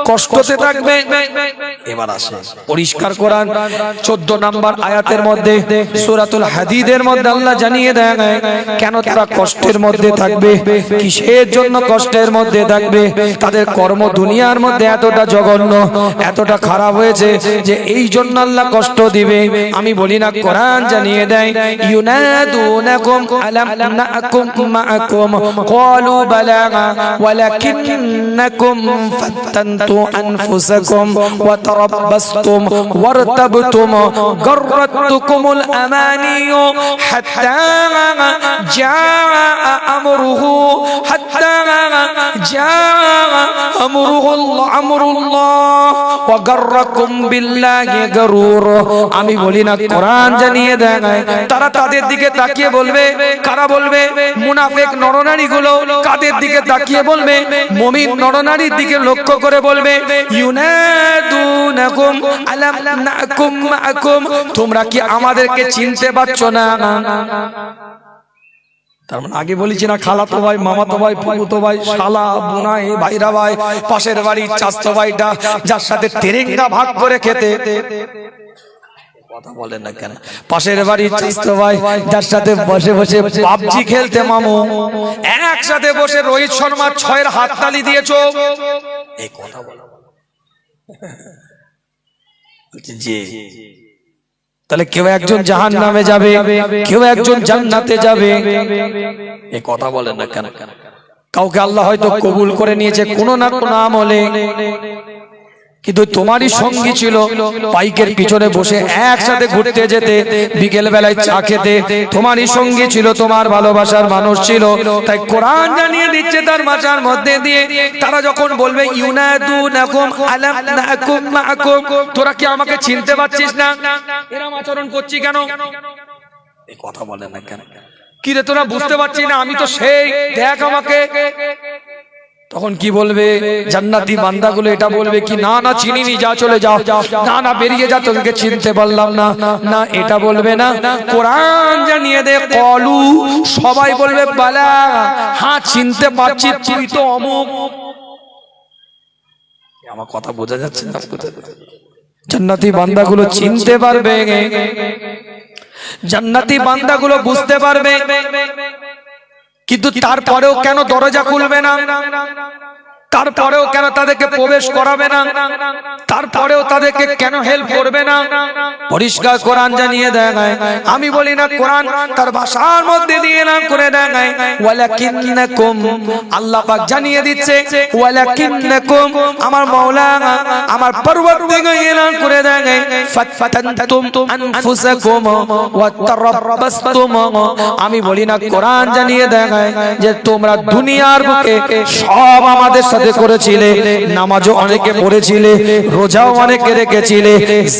A: কষ্টতে থাকবে। এবার আসে পরিষ্কার কোরআন 14 নম্বর আয়াতের মধ্যে সূরাতুল হাদিদের মধ্যে আল্লাহ জানিয়ে দেয় কেন তারা কষ্টের মধ্যে থাকবে, কিসের জন্য কষ্টের মধ্যে থাকবে। তাদের কর্ম দুনিয়ার মধ্যে এতটা জঘন্য, এতটা খারাপ হয়েছে যে এই জন্য আল্লাহ কষ্ট দিবে। আমি বলি না কোরআন জানিয়ে দেয় ইউনাদুনাকুম আলাম নাকুম মাআকুম ক্বালু বালা ওয়ালাকিন্নাকুম ফাতানতু আনফুসাকুম ওয়া তারাব্বাসতুম ওয়ারতাবতুম গাররাতুকুমুল আমানিয়ু হাত্তা জাআ আমরুহু হাত্তা জাআ আমরুল্লাহ ওয়া গাররাকুম বিল্লাহি গারুর। আমি বলি না কোরআন জানিয়ে দেয় তারা তাদের দিকে তাকিয়ে বলবে, কারা বলবে? মুনাফিক নরনারী গুলো কাদের দিকে তাকিয়ে বলবে? মুমিন নরনারীর দিকে লক্ষ্য করে বলবে ইউনাদুনাকুম আলাম নাকুম মাআকুম, তোমরা কি আমাদেরকে চিনতে পারছো না? তার মানে আগে বলেছি না খালাতো ভাই, মামাতো ভাই, ফুফুতো ভাই, শালা, বোনাই, ভাইরা ভাই, পাশের বাড়ির চাচতো ভাইটা যার সাথে তেরেঙ্গা ভাগ করে খেতে, কথা বলেন না কেন? পাশের বাড়ির চাচতো ভাই যার সাথে বসে বসে পাবজি খেলতে মামু, একসাথে বসে রোহিত শর্মা 6-এর হাততালি দিয়েছো, এই কথা বলো জি। তাহলে কেউ একজন জাহান্নামে যাবে, কেউ একজন জান্নাতে যাবে, এই কথা বলেন না কেন? কাউকে আল্লাহ হয়তো কবুল করে নিয়েছে কোনো না কোনো আমলে, কিন্তু তোমারই সঙ্গী ছিল, বাইকের পিছনে বসে একসাথে ঘুরতে যেতে, বিকেল বেলায় চা খেতে, তোমারই সঙ্গী ছিল, তোমার ভালোবাসার মানুষ ছিল। তাই কোরআন জানিয়ে দিচ্ছে তার মাঝার মধ্যে দিয়ে তারা যখন বলবে ইউনাদুনাকুম আলাম নাকুম মাআকুম, তোরা কি আমাকে চিনতে পারছিস না? এরকম আচরণ করছি কেন? এই কথা বলেন না কেন? কি রে তোরা বুঝতে পারছিস না আমি তো সেই, দেখ আমাকে। তখন কি বলবে জান্নাতি বান্দাগুলো? এটা বলবে কি না না চিনিনি, যা চলে যাও, না না বেরিয়ে যা, তোকে চিনতে পারলাম না, না এটা বলবে না। কোরআন জানিয়ে দে কলু, সবাই বলবে বালা, হ্যাঁ চিনতে পারছি, তুই তো অমুক। আমার কথা বোঝা যাচ্ছে না? জান্নাতি বান্দাগুলো চিনতে পারবে, জান্নাতি বান্দাগুলো বুঝতে পারবে, কিন্তু তারপরেও কেন দরজা খুলবে না? তারপরেও কেন তাদেরকে প্রবেশ করাবে না? তারপরেও তাদেরকে কেন হেল্প করবে না? পরিষ্কার কোরআন জানিয়ে দেয়। আমি বলি না, কোরআন তার ভাষার মধ্যে দিয়ে না করে দেয়, ওয়ালাকিন্নাকুম, আল্লাহ পাক জানিয়ে দিচ্ছে, ওয়ালাকিন্নাকুম, আমার মাওলা আমার পরওয়ারদিগার এলান করে দেয়, ফাতানতুম আনফুসাকুম ওয়া তারাব্বাসতুম। আমি বলি না, কোরআন জানিয়ে দেয় যে তোমরা দুনিয়ার বুকে সব আমাদের সাথে করেছিলে, নামাজও অনেকে পড়েছিলে, রোজাও অনেকে রেখেছিলে,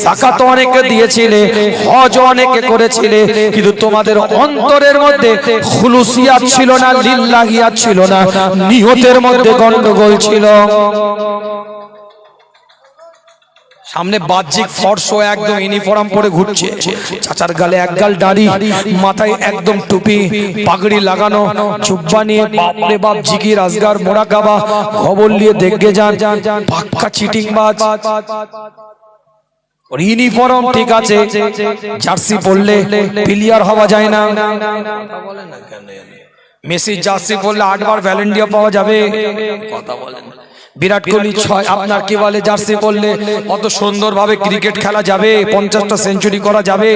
A: যাকাতও অনেকে দিয়েছিলে, হজও অনেকে করেছিলে, কিন্তু তোমাদের অন্তরের মধ্যে খুলুসিয়াত ছিল না, লিল্লাহিয়াত ছিল না, নিয়তের মধ্যে গন্ডগোল ছিল। সামনে বাহ্যিক ফর্স একদম ইউনিফর্ম পরে ঘুরছে, চাচার গালে এক গাল দাড়ি, মাথায় একদম টুপি, পাগড়ি লাগানো, জুব্বা নিয়ে বাপরে বাপ জিকির আজগার মোরাকাবা খবর নিয়ে দেখে যান, পাক্কা চিটিংবাজ। ওর ইউনিফর্ম ঠিক আছে, জার্সি পরলে প্লেয়ার হওয়া যায় না। মেসি জার্সি পরলে 8 বার ভ্যালেন্টিয়া পাওয়া যাবে, কথা বলেন। বিরাট কোহলি 6 আপনার কি বলে জার্সি পরলে অত সুন্দরভাবে ক্রিকেট খেলা যাবে, 50টা সেঞ্চুরি করা যাবে।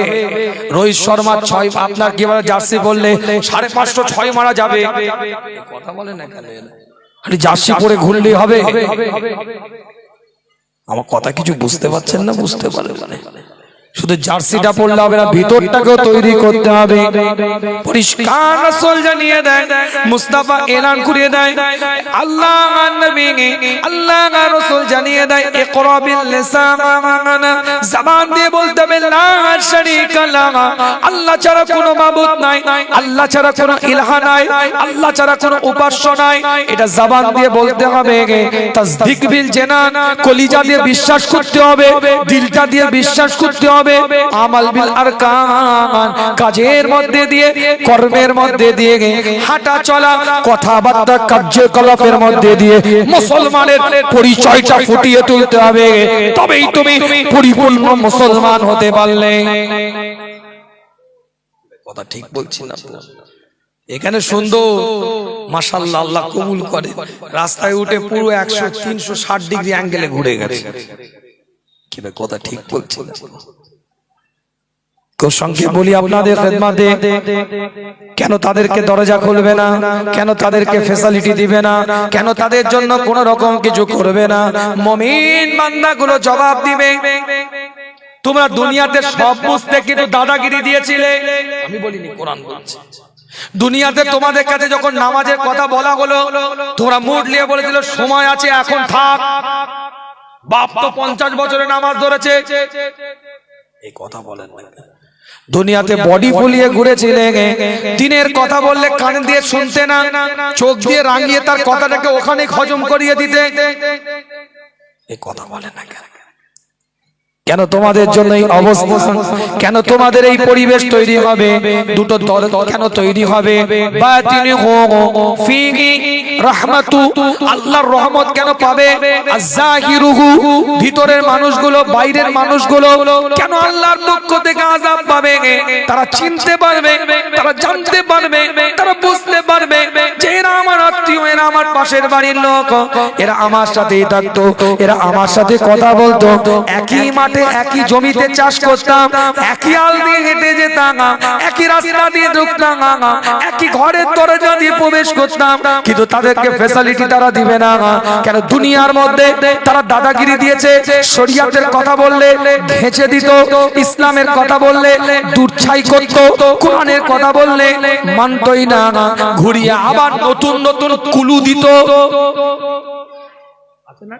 A: রোহিত শর্মা 6 আপনার কি বলে জার্সি পরলে 550 6 মারা যাবে, কথা বলেন না কেন? খালি জার্সি পরে ঘুরলেই হবে? আমার কথা কিছু বুঝতে পারছেন না? বুঝতে পারলেন না? শুধু জার্সিটা পরলে হবে না, ভিতরটাকেও তৈরি করতে হবে। পরিষ্কার রাসূল জানিয়ে দেয়, মুস্তাফা এলান করে দেয়, আল্লাহর নবী আল্লাহর রাসূল জানিয়ে দেয়, ইকরা বিল লিসান, জবান দিয়ে বলতে হবে লা শারীকা লাহ, আল্লাহ ছাড়া কোনো মাবুদ নাই, আল্লাহ ছাড়া কোনো ইলাহ নাই, আল্লাহ ছাড়া কোনো উপাস্য নাই। এটা জবান দিয়ে বলতে হবে। তাসদিক বিল জানান, কলিজা দিয়ে বিশ্বাস করতে হবে, দিলটা দিয়ে বিশ্বাস করতে হবে। আমাল বিল আরকান, কাজের মধ্যে দিয়ে, কর্মের মধ্যে দিয়ে, হাঁটা চলা কথাবার্তা কার্যকলাপের মধ্যে দিয়ে মুসলমানের পরিচয়টা ফুটিয়ে তুলতে হবে, তবেই তুমি পরিপূর্ণ মুসলমান হতে পারলে। কথা ঠিক বলছি না? এখানে সুন্দর মাশাআল্লাহ, আল্লাহ কবুল করে, রাস্তায় উঠে পুরো 100 360 ডিগ্রি অ্যাঙ্গেলে ঘুরে গেছে। কি কথা ঠিক বলছি না? সঙ্গে বলি আপনাদের খেদমতে, কেন তাদেরকে দরজা খুলবে না? কেন তাদেরকে ফ্যাসিলিটি দিবে না? কেন তাদের জন্য কোন রকম কিছু করবে না? মুমিন বান্দাগুলো জবাব দিবে, তোমরা দুনিয়াতে সব বুঝতে কিন্তু দাদাগিরি দিয়েছিলে। আমি বলিনি, কোরআন বলছে। দুনিয়াতে তোমাদের কাছে যখন নামাজের কথা বলা হলো, তোমরা মুড নিয়ে বলেছিল সময় আছে, এখন থাক। বাপ তো 50 বছরে নামাজ ধরেছে, এই কথা বলেন না। দুনিয়াতে বডি ফুলিয়ে ঘুরেছিলে, দিনের কথা বললে কান দিয়ে শুনতে না, চোখ দিয়ে রাঙিয়ে তার কথাটাকে ওখানে হজম করিয়ে দিতে, এই কথা বলেন না কেন? কেন তোমাদের জন্য এই অবস্থা? কেন তোমাদের এই পরিবেশ তৈরি হবে? দুটো দল কেন তৈরি হবে? বাতিনহু ফিহি রাহমাতু, আল্লাহর রহমত কেন পাবে? আযাহিরুহু, ভিতরের মানুষগুলো, বাইরের মানুষগুলো কেন আল্লাহর পক্ষ থেকে আযাব পাবে? তারা চিনতে পারবে, তারা জানতে পারবে, তারা বুঝতে পারবে যে এরা আমার আত্মীয়, এরা আমার পাশের বাড়ির লোক, এরা আমার সাথেই থাকতো, এরা আমার সাথে কথা বলতো, একই একই জমিতে চাষ করতাম, একই আল দিয়ে হেঁটে যেতাম, একই রাস্তা দিয়ে ঢুকতাম, একই ঘরের দরজা দিয়ে প্রবেশ করতাম, কিন্তু তাদেরকে ফ্যাসিলিটি তারা দিবে না। কেন? দুনিয়ার মধ্যে তারা দাদাগিরি দিয়েছে, শরিয়তের কথা বললে ঘেঁচে দিত, ইসলামের কথা বললে দুর্ছাই করত, কোরআনের কথা বললে মানতই না, ঘুরিয়ে আবার নতুন নতুন কুলু দিত। আছে না?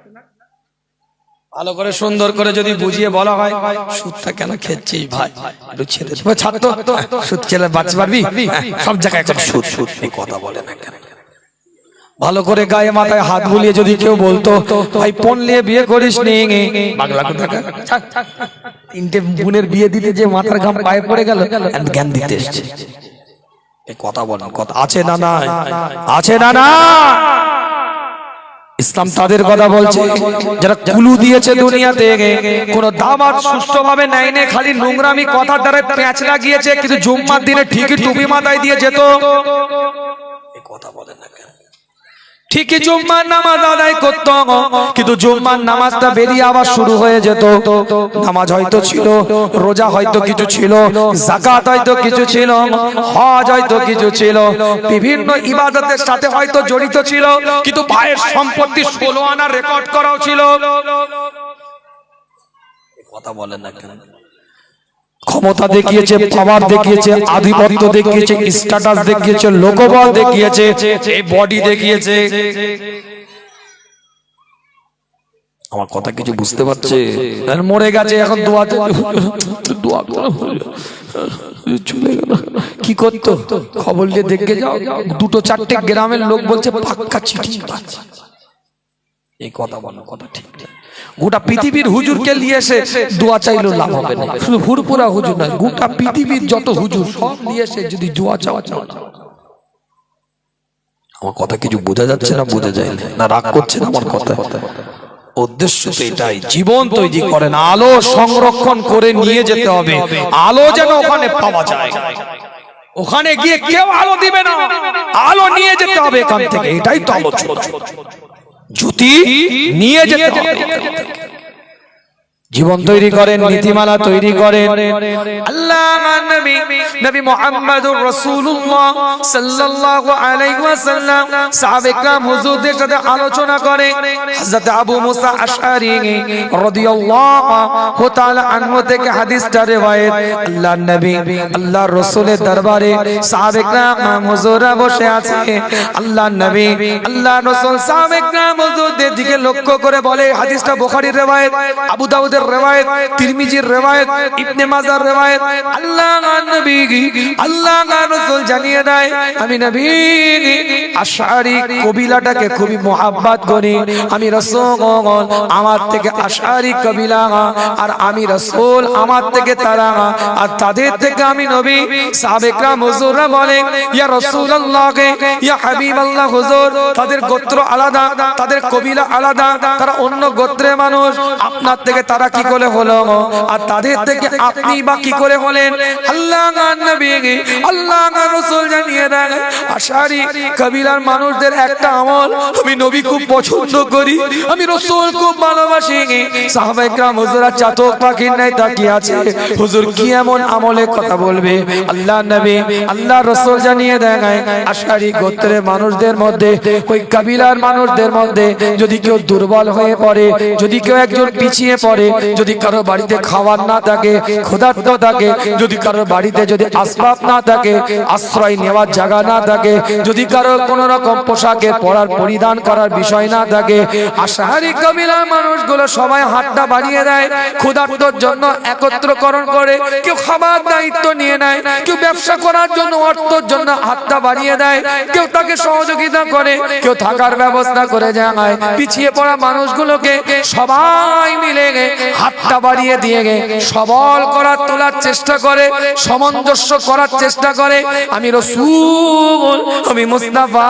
A: ভালো করে সুন্দর করে যদি বুঝিয়ে বলা হয়, সুদটা কেন খেচ্ছিস ভাই, একটু ছেড়ে দে, ছাত্র সুদ খেলে বাঁচতে পারবি, সব জায়গায় এখন সুদ সুদ, এই কথা বলে না কেন? ভালো করে গায়ে মাথায় হাত বুলিয়ে যদি কেউ বলতো, ভাই পণ নিয়ে বিয়ে করিস নি, বাংলা কথা, 3টে বোনের বিয়ে দিতে যে মাথার ঘাম পায়ে পড়ে গেল, জ্ঞান দিতে এসছে, এই কথা বলেন। কথা আছে না? না আছে না? না ইসলাম তাদের কথা বলছে যারা কুলু দিয়েছে দুনিয়াতে, কোন দাওয়াত সুষ্ঠুভাবে নেয়নি, খালি নোংরামি কথার দ্বারা প্যাঁচ লাগিয়েছে, কিন্তু জুম্মার দিনে ঠিকই টুপি মাথায় দিয়ে যেত। এই কথা বলেন না কেন? ঠিকই জুম্মার নামাজ আদায় করত, কিন্তু জুম্মার নামাজটা বেরিয়ে আবার শুরু হয়ে যেত। নামাজ হয়তো ছিল, রোজা হয়তো কিছু ছিল, যাকাত হয়তো কিছু ছিল, হজ হয়তো কিছু ছিল, বিভিন্ন ইবাদতের সাথে হয়তো জড়িত ছিল, কিন্তু ভাইয়ের সম্পত্তি 16 আনা রেকর্ড করাও ছিল। কথা বলেন না কেন? ক্ষমতা দেখিয়েছে, পাওয়ার দেখিয়েছে, আধিপত্য দেখিয়েছে, স্ট্যাটাস দেখিয়েছে, লোকবল দেখিয়েছে, এই বডি দেখিয়েছে। আমার কথা কিছু বুঝতে পারছে? মরে গেছে, এখন দোয়া চলে গেল। কি করতো? খবর নিয়ে দেখে যাও, 2-4টে গ্রামের লোক বলছে পাক্কা চিঠি। এই কথা বলো, কথা ঠিক। গোটা পৃথিবীর হুজুরকে নিয়ে এসে দোয়া চাইলো লাভ হবে না। শুধু হুরপুরা হুজুর নয়, গোটা পৃথিবীর যত হুজুর সব নিয়ে এসে যদি দোয়া চাওয়া। আমার কথা কিছু বোঝা যাচ্ছে না? বোঝা যায় না? রাগ করছে না আমার কথা? উদ্দেশ্য তো এটাই, জীবন তৈরি করেন, আলো সংরক্ষণ করে নিয়ে যেতে হবে। আলো যেন ওখানে পাওয়া যায়, ওখানে গিয়ে কেউ আলো দিবে না, আলো নিয়ে যেতে হবে এখান থেকে। এটাই তো আলোচনা, জ্যোতি নিয়ে যেতে হবে। জীবন তৈরি করেন, নীতিমালা তৈরি করেন। আল্লাহর নবী নবী মুহাম্মদুর রাসূলুল্লাহ সাল্লাল্লাহু আলাইহি ওয়াসাল্লাম সাহাবায়ে کرام হুজুরদের সাথে আলোচনা করে। হযরত আবু মুসা আশআরী রাদিয়াল্লাহু তাআলা আনহু থেকে হাদিসটা রওয়ায়াত। আল্লাহর নবী আল্লাহর রাসূলের দরবারে সাহাবায়ে کرام হুজুররা বসে আছে। আল্লাহর নবী আল্লাহর রাসূল সাহাবায়ে کرام হুজুরদের দিকে লক্ষ্য করে বলে, হাদিসটা বুখারীর রওয়ায়াত, আবু দাউদের রিওয়ায়াত, তিরমিজির রিওয়ায়াত, ইবনে মাজাহর রিওয়ায়াত। আল্লাহর নবী আল্লাহর রাসূল জানিয়ে দেয়, আমি নবী আশআরী কবিলাটাকে খুবই মুহাব্বত করি। আমি রাসূল আমার থেকে আশআরী কবিলা, আর আমি রাসূল আমার থেকে তারা, আর তাদের থেকে আমি নবী। সাহাবায়ে کرام হুজুররা বলে, ইয়া রাসূলুল্লাহ, ইয়া হাবিবাল্লাহ, হুজুর তাদের গোত্র আলাদা, তাদের কবিলা আলাদা, তারা অন্য গোত্রের মানুষ, আপনার থেকে তারা কি করে হলো, আর তাদের থেকে আপনি বা কি করে হলেন? আল্লাহর নবী আল্লাহর রাসূল জানিয়ে দেন, আশআরী কবিলার মানুষদের একটা আমল আমি নবী খুব পছন্দ করি, আমি রাসূল খুব ভালোবাসি। সাহাবায়ে کرام হুজুরা চাতক পাখির ন্যায় তাকিয়ে আছে, হুজুর কি এমন আমলের কথা বলবে? আল্লাহর নবী আল্লাহর রাসূল জানিয়ে দেন, আশআরী গোত্রের মানুষদের মধ্যে, ওই কবিলার মানুষদের মধ্যে যদি কেউ দুর্বল হয়ে পড়ে, যদি কেউ একজন পিছিয়ে পড়ে, যদি কারো বাড়িতে খাবার না থাকে, ক্ষুধার্ত থাকে, যদি কারো বাড়িতে যদি আসবাব না থাকে, আশ্রয় নেওয়ার জায়গা না থাকে, যদি কারো কোন রকম পোশাকের পরার পরিধান করার বিষয় না থাকে, আশআরী কবিলার মানুষগুলো সবাই হাতটা বাড়িয়ে দেয়, ক্ষুধার্তর জন্য একত্রকরণ করে, কেউ খাবার দায়িত্ব নিয়ে নেয়, কেউ ব্যবসা করার জন্য অর্থের জন্য হাতটা বাড়িয়ে দেয়, কেউ তাকে সহযোগিতা করে, কেউ থাকার ব্যবস্থা করে যায়। পিছিয়ে পড়া মানুষগুলোকে সবাই মিলে হাতটা বাড়িয়ে দিয়ে সবল করার তোলার চেষ্টা করে, সামঞ্জস্য করার চেষ্টা করে। আমি রাসূল, আমি মুস্তাফা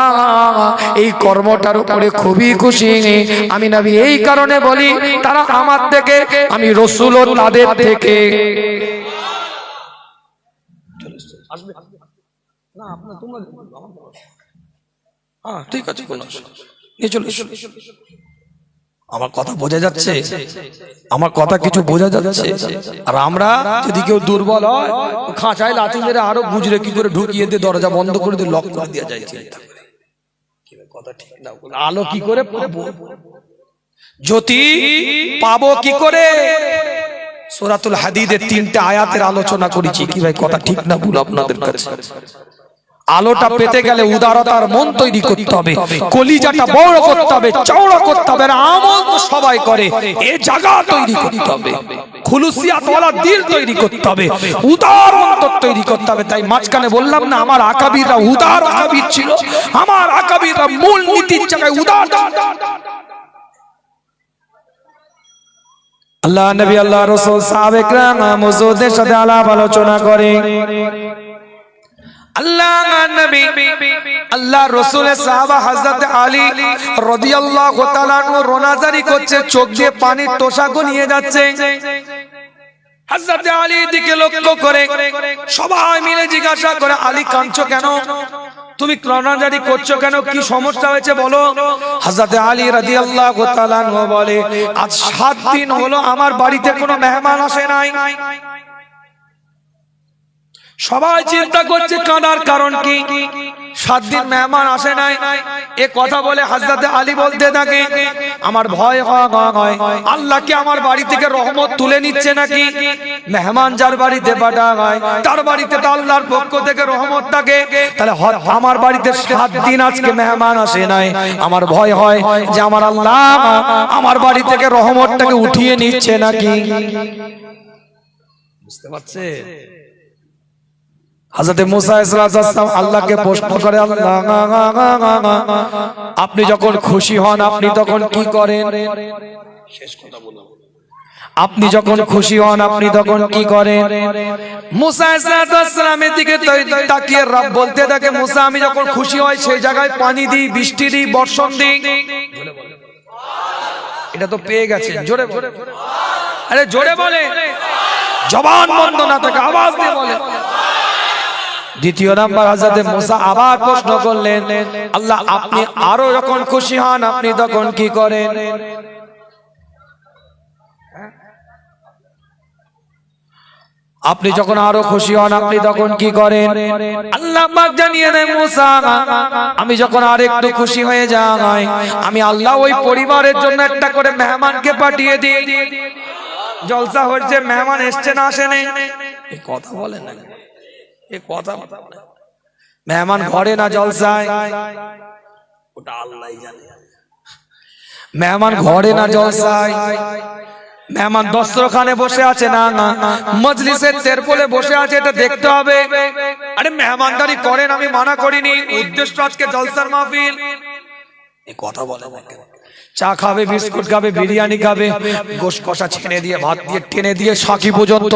A: এই কর্মটার উপরে খুবই খুশি। আমি নবী এই কারণে বলি, তারা আমার থেকে, আমি রাসূলও তাদের থেকে। না আপনার তোমরা ঠিক আছে, আমার কথা বোঝা যাচ্ছে? আমার কথা কিছু বোঝা যাচ্ছে? আর আমরা যদি কেউ দুর্বল হয়, খাঁচায় লাথি মেরে আরো গুজরে কি করে ঢুকিয়ে দিয়ে দরজা বন্ধ করে দিয়ে লক করে দেওয়া যায়। কথা ঠিক না? আলো কি করে পাবো? জ্যোতি পাবো কি করে? সূরাতুল হাদিদের 3টে আয়াতের আলোচনা করেছি। কি ভাই কথা ঠিক না ভুল আপনাদের কাছে? আলোটা পেতে গেলে উদারতার মন তৈরি করতে হবে, কলিজাটা বড় করতে হবে, চওড়া করতে হবে। আমল তো সবাই করে, এই জায়গা তৈরি করতে হবে, খুলুসিয়াত ওয়ালা দিল তৈরি করতে হবে, উদার অন্তর তৈরি করতে হবে। তাই মাঝখানে বললাম না, আমার আকাবিররা উদার আকাবির ছিল, আমার আকাবিররা মূল নীতির জায়গায় উদার। আল্লাহ নবী আল্লাহ রাসূল সাহাবায়ে کرام হুজুরদের সাথে আলাপ আলোচনা করে। আল্লাহ নবী আল্লাহ রাসূলের সাহাবা হযরত আলী রাদিয়াল্লাহু তাআলা রোনাজারি করছে, চোখ দিয়ে পানির টোশা গনিয়ে যাচ্ছে। হযরত আলী দিকে লক্ষ্য করে সবাই মিলে জিজ্ঞাসা করে, আলী কাঁদছো কেন? তুমি রোনাজারি করছো কেন? কি সমস্যা হয়েছে বলো? হযরত আলী রাদিয়াল্লাহু তাআলা বলে, আজ 7 দিন হলো আমার বাড়িতে কোনো মেহমান আসে নাই। সবাই চিন্তা করছে কাঁদার কারণ কি? 7 দিন মেহমান আসে নাই। এ কথা বলে হযরত আলী বলতে থাকে, আমার ভয় হয় আল্লাহ কি আমার বাড়ি থেকে রহমত তুলে নিচ্ছে নাকি? মেহমান যার বাড়িতে পাঠানো হয় তার বাড়িতে তো আল্লাহর পক্ষ থেকে রহমত থাকে, তাহলে আমার বাড়িতে 7 দিন আজকে মেহমান আসে নাই, আমার ভয় হয় যে আমার আল্লাহ আমার বাড়ি থেকে রহমতটাকে উঠিয়ে নিচ্ছে নাকি। বুঝতে পারছে? হযরত মুসা আলাইহিস সালাম আল্লাহকে প্রশ্ন করে, আল্লাহ আপনি যখন খুশি হন আপনি তখন কি করেন? শেষ কথা বললাম, আপনি যখন খুশি হন আপনি তখন কি করেন? মুসা আলাইহিস সালামের দিকে তাকিয়ে রব বলতে থাকে, মুসা আমি যখন খুশি হই সেই জায়গায় পানি দিই, বৃষ্টি দিই, বর্ষণ দিই। এটা তো পেয়ে গেছেন, জোরে বলে, আরে জোরে বলে, জবান বন্ধ না থাকে আওয়াজ দিয়ে বলে। দ্বিতীয় নাম্বার হযরত মুসা আবার প্রশ্ন করলেন, আল্লাহ আপনি আরো যখন খুশি হন আপনি তখন কি করেন? আপনি যখন আরো খুশি হন আপনি তখন কি করেন? আল্লাহ পাক জানিয়ে দেন, মুসা আমি যখন আরেকটু খুশি হয়ে যাই আমি আল্লাহ ওই পরিবারের জন্য একটা করে মেহমানকে পাঠিয়ে দিই। জলসা হচ্ছে, মেহমান এসছে না আসে নাই, এই কথা বলে না, এই কথা মেহমান ঘরে না জলসায়, ওটা আল্লাহই জানে। মেহমান ঘরে না জলসায়, মেহমান দস্তরখানে বসে আছে না মজলিসের তেরপোলে বসে আছে, এটা দেখতে হবে। আরে মেহমানদারি করেন, আমি মানা করিনি, উদ্দেশ্য আজকে জলসার মাহফিল। এই কথা বলে না, চা খাবে, বিস্কুট খাবে, বিরিয়ানি খাবে, গোশত কষা ছেড়ে দিয়ে ভাত দিয়ে টেনে দিয়ে সাকি পর্যন্ত,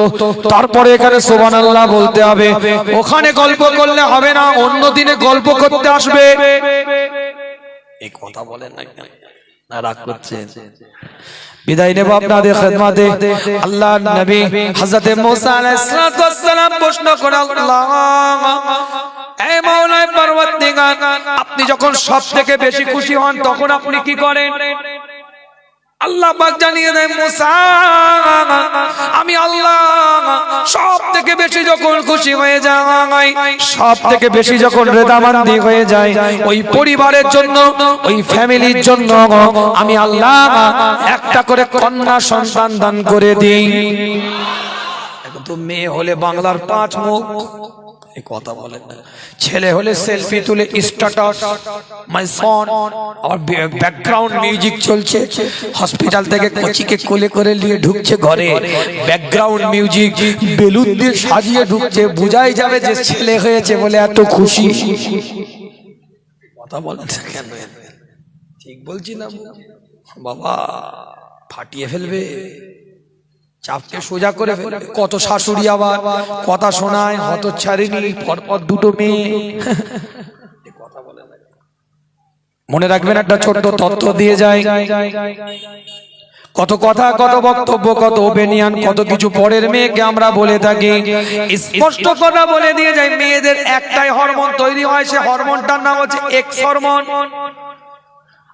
A: তারপরে এখানে সুবহানাল্লাহ বলতে হবে। ওখানে গল্প করলে হবে না, অন্য দিনে গল্প করতে আসবে। এই কথা বলেন না, রাগ করছেন। বিদায় নেব আপনাদের খেদমতে। আল্লাহর নবী হযরত মুসা আলাইহিস সালাম প্রশ্ন করে, আল্লাহ এই মাওলা পরওয়ারদিগার আপনি যখন সবথেকে বেশি খুশি হন তখন আপনি কি করেন? আল্লাহ পাক জানিয়ে দেন, মুসা আমি আল্লাহ সবথেকে বেশি যখন খুশি হয়ে যাই, সবথেকে বেশি যখন রেদামান্দি হয়ে যায় ওই পরিবারের জন্য, ওই ফ্যামিলির জন্য আমি আল্লাহ একটা করে কন্যা সন্তান দান করে দিই। এখন তো মেয়ে হলে বাংলার 5 মুখ, এই কথা বলেন না। ছেলে হলে সেলফি তুলে স্ট্যাটাস মাই সন, আর ব্যাকগ্রাউন্ড মিউজিক চলছে, হসপিটাল থেকে কোচিকে কোলে করে নিয়ে ঢুকছে ঘরে, ব্যাকগ্রাউন্ড মিউজিক বেলুন দিয়ে সাজিয়ে ঢুকছে, বোঝাই যাবে যে ছেলে হয়েছে বলে এত খুশি। কথা বলেন কেন? ঠিক বলছি না বাবা? ফাটিয়ে ফেলবে, চাপকে সোজা করে ফেলবে। কত শাশুড়ি আবার কথা শোনায়, হতচ্ছাড়িনি, পরপর 2টো মেয়ে। মনে রাখবেন একটা ছোট্ট তথ্য দিয়ে যায়, কত কথা, কত বক্তব্য, কত ওপিনিয়ন, কত কিছু পরের মেয়েকে আমরা বলে থাকি। স্পষ্ট কথা বলে দিয়ে যায়, মেয়েদের একটাই হরমোন তৈরি হয়, সে হরমোনটার নাম হচ্ছে এক্স হরমোন।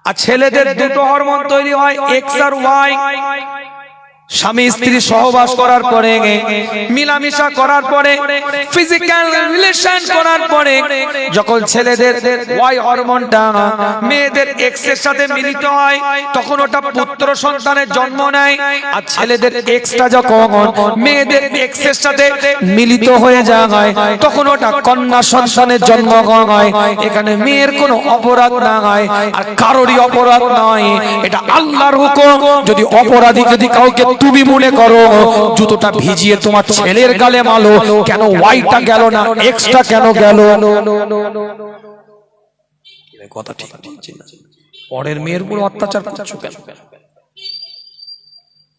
A: আর ছেলেদের 2টো হরমোন তৈরি হয়, এক্স আর ওয়াই। স্বামী স্ত্রী সহবাস করার পরে, মিলামিশা করার পরে, ফিজিক্যাল রিলেশন করার পরে যখন ছেলেদের ওয়াই হরমোনটা মেয়েদের এক্স এর সাথে মিলিত হয় তখন ওটা পুত্র সন্তানের জন্ম নেয়। আর ছেলেদের এক্সটা যখন মেয়েদের এক্স এর সাথে মিলিত হয়ে যায় তখন ওটা কন্যা সন্তানের জন্ম হয়। এখানে মেয়ের কোনো অপরাধ না হয়, আর কারোরই অপরাধ নয়, এটা আল্লাহর হুকুম। যদি অপরাধী যদি কাউকে তুমি মনে করো জুতোটা ভিজিয়ে তোমার ছেলের গালে মালো, কেন ওয়াইটা গেল না, এক্সটা কেন গেল? কথা ঠিক বলছি না? পরের মেয়ের উপর অত্যাচার করছো কেন?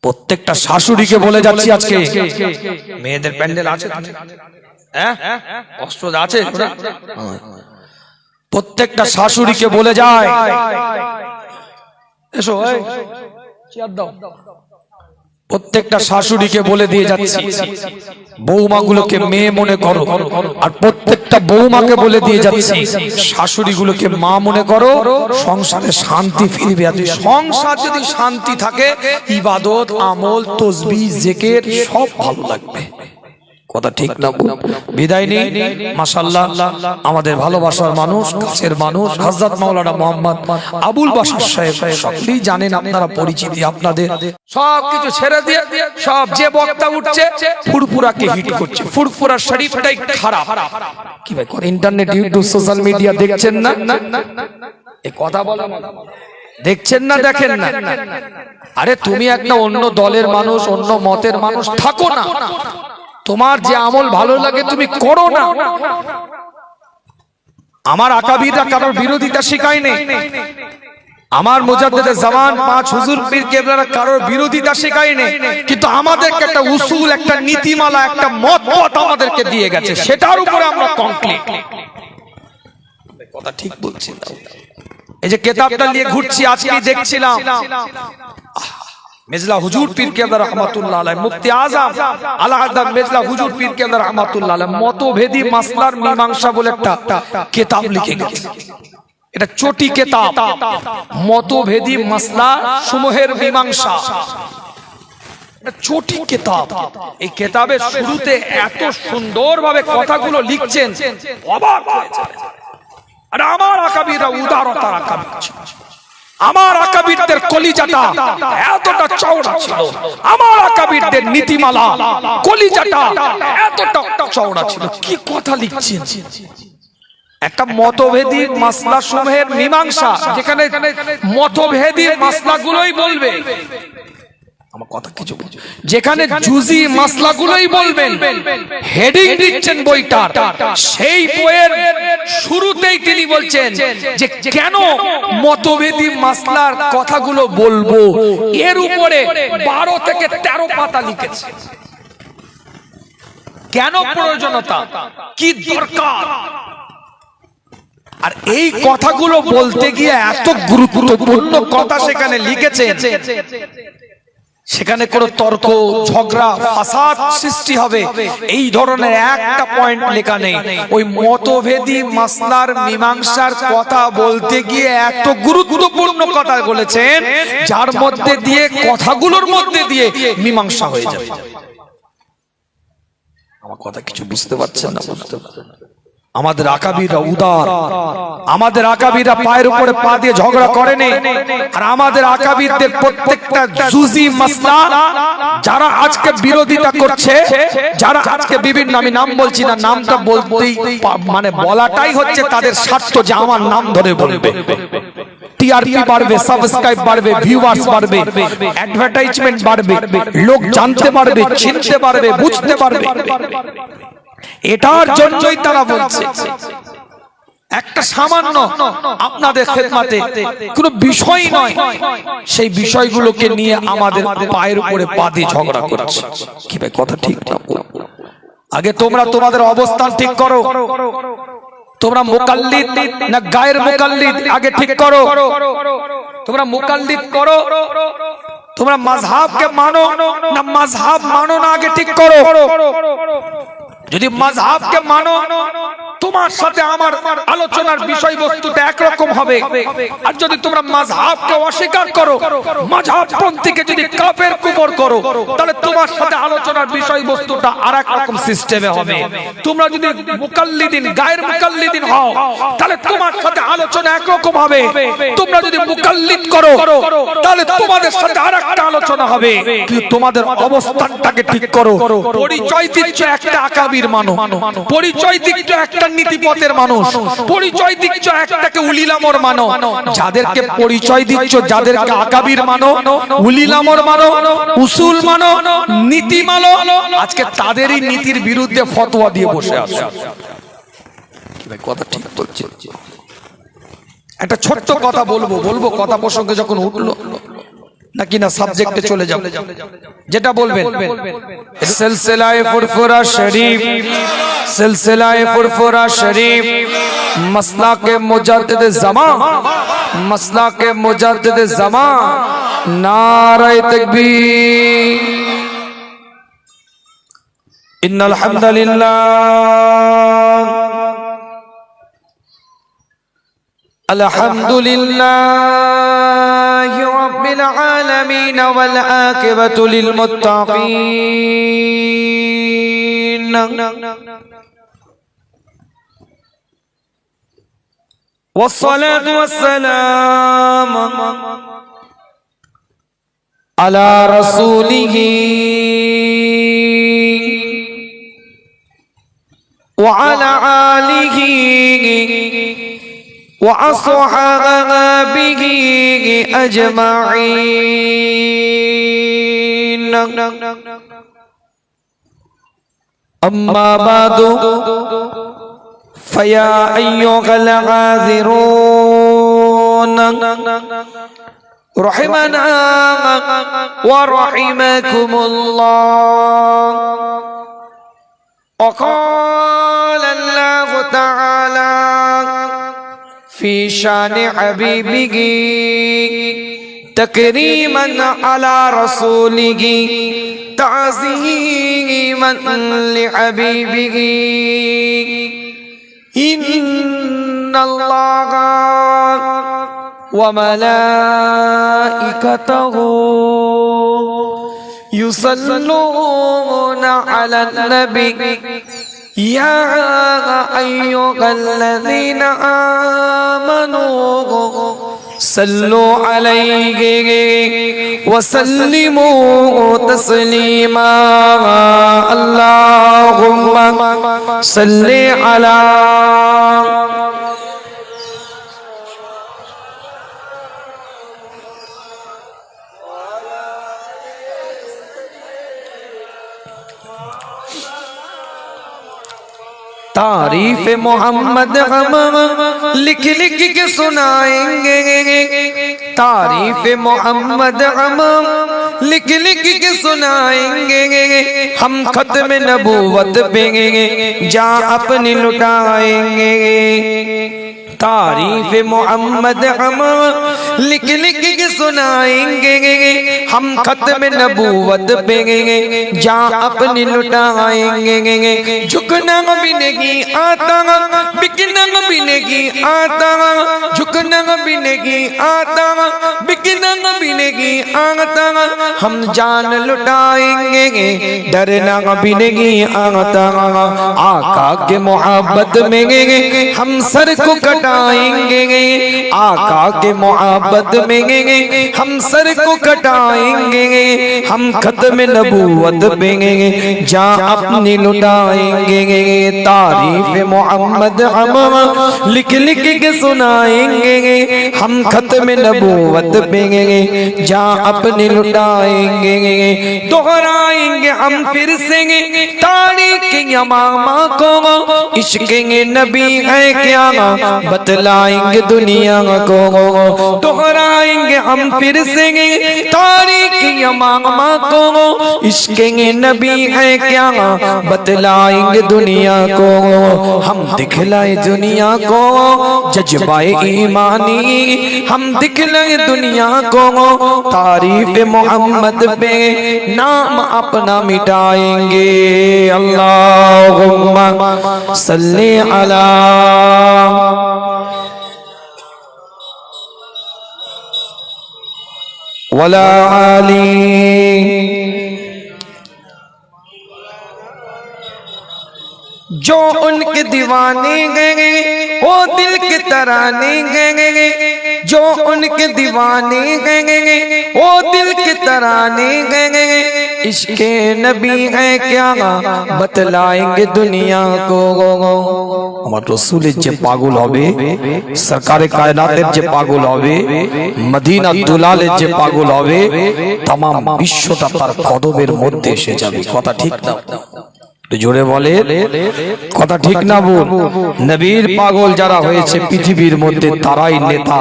A: প্রত্যেকটা শাশুড়িকে বলে যাচ্ছি আজকে, মেয়েদের প্যান্ডেল আছে, অস্ত্র আছে প্রত্যেকটা শাশুড়িকে বলে যায়, এসো চেয়ার দাও, প্রত্যেকটা শাশুড়িকে বলে দিয়ে যাচ্ছি বৌমাগুলোকে মেয়ে মনে করো, আর প্রত্যেকটা বৌমাকে বলে দিয়ে যাচ্ছি শাশুড়িগুলোকে মা মনে করো, সংসারে শান্তি ফিরবে। আর সংসার যদি শান্তি থাকে ইবাদত আমল তসবিহ জিকির সব ভালো লাগবে। কথা ঠিক না? বিদায় নেই। মাশাআল্লাহ আমাদের ভালোবাসার মানুষ, কাছের মানুষ হযরত মাওলানা মোহাম্মদ আবুল বাশার সাহেব, সকলেই জানেন, আপনারা পরিচিতি, আপনাদের সবকিছু ছেড়ে দিয়ে সব যে বক্তা উঠছে ফুরফুরাকে হিট করছে। ফুরফুরা শরীফটাই খারাপ। কি ভাই ইন্টারনেট ইউটিউব সোশ্যাল মিডিয়া দেখছেন না? এই কথা বলা দেখছেন না, দেখেন না? আরে তুমি একটা অন্য দলের মানুষ, অন্য মতের মানুষ, থাকো না, তোমার যে আমল ভালো লাগে তুমি করো না। আমার আকাবিররা কারোর বিরোধিতা শেখায় নেই, আমার মুজাদ্দিদে জামান পাঁচ হুজুর পীর কেবলারা কারোর বিরোধিতা শেখায় নেই, কিন্তু আমাদেরকে একটা উসুল, একটা নীতিমালা, একটা মত আমাদেরকে দিয়ে গেছে, সেটার উপরে আমরা কমপ্লিট। কথা ঠিক বলছি না? এই যে কিতাবটা নিয়ে ঘুরছি, আজকেই দেখছিলাম মেজলা হুজুর পীর কেবলা রাহমাতুল্লাহ আলাইহি, মুফতি আযম আলা হাযরত মেজলা হুজুর পীর কেবলা রাহমাতুল্লাহ আলাইহি মতভেদী মাসলার মীমাংসা বলে একটা কিতাব লিখে গেছে। এটা চটি কিতাব, মতভেদী মাসলা সমূহের মীমাংসা, এটা চটি কিতাব। এই কিতাবের শুরুতে এত সুন্দরভাবে কথাগুলো লিখছেন, অবাক হয়ে যায়। আর আমার আকাবিররা উদারতা আকাবির ছিল, আমার আকাবিরদের কলিজাটা এতটা চওড়া ছিল, আমার আকাবিরদের নীতিমালা কলিজাটা এতটা চওড়া ছিল। কি কথা লিখছেন! একটা মতভেদী মাসলা সমূহের মীমাংসা, যেখানে মতভেদী মাসলাগুলোই বলবে, আমার কথা কিছু যেখানে জুজি মাসলাগুলোই বলবেন, হেডিং দিচ্ছেন বইটার, সেই বইয়ের শুরুতেই তিনি বলছেন যে কেন মতভেদী মাসলার কথাগুলো বলবো, এর উপরে 12 থেকে 13 পাতা লিখেছে। কেন প্রয়োজনীয়তা, কি দরকার, আর এই কথাগুলো বলতে গিয়ে এত গুরুত্বপূর্ণ কথা সেখানে লিখেছে, সেখানে কোনো তর্ক ঝগড়া ফাসাদ সৃষ্টি হবে এই ধরনের একটা পয়েন্ট লেখা নেই। ওই মতভেদী মাসলার মীমাংসার কথা বলতে গিয়ে এত গুরুত্বপূর্ণ কথা বলেছেন, যার মধ্যে দিয়ে কথাগুলোর মধ্যে দিয়ে মীমাংসা হয়ে যাবে। আমার কথা কিছু বুঝতে পারছেন না? বুঝতে পারছেন? আমাদের আকাবিররা উদার, আমাদের আকাবিররা পায়ের উপরে পা দিয়ে ঝগড়া করেনি। আর আমাদের আকাবিরদের প্রত্যেকটা জুজি মাসলা যারা আজকে বিরোধিতা করছে, যারা আজকে বিভিন্ন, আমি নাম বলছি না, নামটা বলতেই মানে বলাটাই হচ্ছে তাদের স্বার্থ, যে আমার নাম ধরে বলবে, টিআরপি বাড়বে, সাবস্ক্রাইব বাড়বে, ভিউয়ার্স বাড়বে, অ্যাডভার্টাইজমেন্ট বাড়বে, লোক জানতে পারবে, চিনতে পারবে, বুঝতে পারবে। এটার জন্যই তারা বলছে। একটা সামান্য আপনাদের খেদমতে কোনো বিষয় নয়, সেই বিষয়গুলোকে নিয়ে আমাদের পায়ের উপরে পা দিয়ে ঝগড়া করছে। কি ভাই কথা ঠিক না? আগে তোমরা তোমাদের অবস্থান ঠিক করো, তোমরা মুকাল্লিদ না গায়ের মুকাল্লিদ আগে ঠিক করো। তোমরা মুকাল্লিদ করো, তোমরা মাযহাবকে মানো না মাযহাব মানো না, আগে ঠিক করো। যদি মাযহাবকে মানো, তোমার সাথে আমার আলোচনার বিষয়বস্তুটা একরকম হবে। আর যদি তোমরা মাযহাবকে অস্বীকার করো, মাযহাবপন্থীকে যদি কাফের কুফর করো, তাহলে তোমার সাথে আলোচনার বিষয়বস্তুটা আরেক রকম সিস্টেমে হবে। তোমরা যদি মুকাল্লিদিন গায়ের মুকাল্লিদিন হও, তাহলে তোমার সাথে আলোচনা একরকম হবে। তোমরা যদি মুকাল্লিদ করো, তাহলে তোমাদের সাথে আরেকটা আলোচনা হবে। কিন্তু তোমাদের অবস্থানটাকে ঠিক করো। পরিচয় দিচ্ছ একটা আকাবির মানো, পরিচয় দিচ্ছ একটা নীতিপথের মানুষ, পরিচয় দিচ্ছ একটাকে উলিলামর মানো। যাদেরকে পরিচয় দিচ্ছ, যাদেরকে আকাবির মানো, উলিলামর মানো, উসুল মানো, নীতি মানো, আজকে তাদেরই নীতির বিরুদ্ধে ফতোয়া দিয়ে বসে আছে। কি ভাই কথা ঠিক বলছে? একটা ছোট্ট কথা বলবো কথা প্রসঙ্গে যখন উঠলো, নাকি না সাবজেক্টে চলে যাব? যেটা বলবেন। সিলসিলায়ে ফুরফুরা শরীফ, সিলসিলায়ে ফুরফুরা শরীফ, মাসলাকে মুজাদ্দিদ জামান, মাসলাকে মুজাদ্দিদ জামান, নারায়ে তাকবীর। ইন্নাল হামদালিল্লাহ, আলহামদুলিল্লাহি রাব্বিল আলামিন ওয়াল আকিবাতু লিল মুত্তাকিন। والصلاة والسلام على رسوله وعلى آله وأصحابه أجمعين. أما بعد فيا أيها العاذرون رحمنا ورحمكم الله. وقال الله تعالى في شان حبيبه تكريما على رسوله تعظيما لحبيبه. إن الله وملائكته يصلون على النبي يا أيها الذين آمنوا صلوا عليه وسلموا تسليما. اللهم صل على तारीफ मोहम्मद हम लिख लिख के सुनाएंगे, तारीफ मोहम्मद हम लिख लिख के सुनाएंगे. हम खत्म नबूवत पे जा अपनी लुटाएंगे. तारीफ मोहम्मद हम लिख लिख के सुनाएंगे. हम खत्म नबूवत पे जा अपनी लुटाएंगे. झुकना भी नहीं आता, बिकना भी नहीं आता, झुकना भी नहीं आता, बिकना भी नहीं आता. हम जान लुटाएंगे, डरना भी नहीं आता. आका के मोहब्बत में हम सर को कटाएंगे. आका के मोहब्बत में हम सर को कटाएंगे. हम खत्म नबूवत पे जा अपनी लुटाएंगे. तारीफ मोहम्मद हम लिख लिख के सुनाएंगे. हम खत्म नबूवत पे जा अपनी लुटाएंगे. दोहराएंगे हम फिर से तारीख यमामा को. इश्क़ नबी है क्या बतलाएंगे दुनिया को. दोहराएंगे हम फिर से तारीख यमामा को. इश्क़ नबी है क्या बतलाएंगे दुनिया को. हम दिखलाए दुनिया को जज्बाए ईमानी. हम दिखलाए दुनिया को तारीफ मोहम्मद पे नाम अपना मिटाएंगे. अल्लाहुम्मा सल्ली अला वला आली. जो उनके दीवाने गए वो दिल के तराने गए. जो उनके दीवाने गए वो दिल के तराने गए. इश्क़ नबी है क्या बतलाएंगे दुनिया को. আমার রাসূলের যে পাগল হবে, সরকারে কায়নাতের যে পাগল হবে, মদিনা দুলালের যে পাগল হবে, तमाम বিশ্বটা তার কদমের মধ্যে এসে যাবে. কথা ঠিক না? জোরে বলে কথা ঠিক না বল? নবীর পাগল যারা হয়েছে পৃথিবীর মধ্যে তারাই নেতা,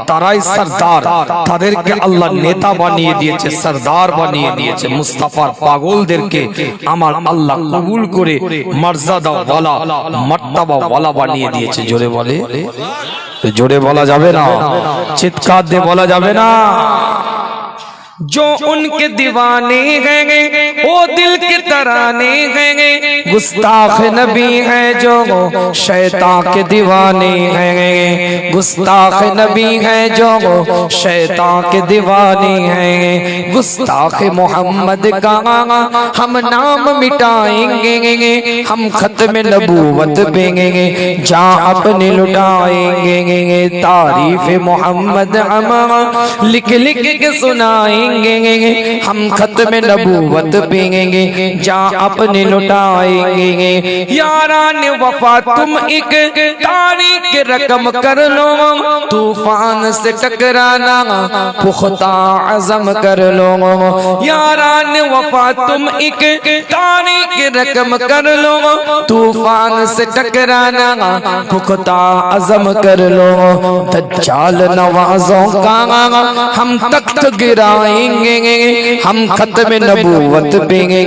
A: তারাই সরদার, তাদেরকে আল্লাহ নেতা বানিয়ে দিয়েছে, সরদার বানিয়ে দিয়েছে। মুস্তাফার পাগলদেরকে আমার আল্লাহ কবুল করে মর্যাদা ওয়ালা, মার্তবা ওয়ালা বানিয়ে দিয়েছে। জোরে বলে, জোরে বলা যাবে না, চিৎকার দিয়ে বলা যাবে না। जो उनके दीवाने हैं वो दिल के तराने हैं, गुस्ताख नबी है जो शैतान के दीवाने हैं, गुस्ताख नबी है जो शैतान के दीवाने हैं। गुस्ताख मोहम्मद का हम नाम मिटाएंगे, हम खत्म नबूवत पेंगे जहाँ अपने लुटाएंगे। तारीफ मोहम्मद हम लिख लिख के सुनाएंगे, हम खत्म नबूवत पेंगे जहाँ अपने लुटाएंगे। यारान वफा तुम एक तारीख रकम कर लो, तूफान से टकराना पुख्ता अज़म कर लो। यारान वफा तुम एक तारीख रकम कर लो, तूफान से टकराना पुख्ता अज़म कर लो। दज्जाल नवाजों का हम तख्त गिराएंगे, हम खत्म नबूवत पेंगे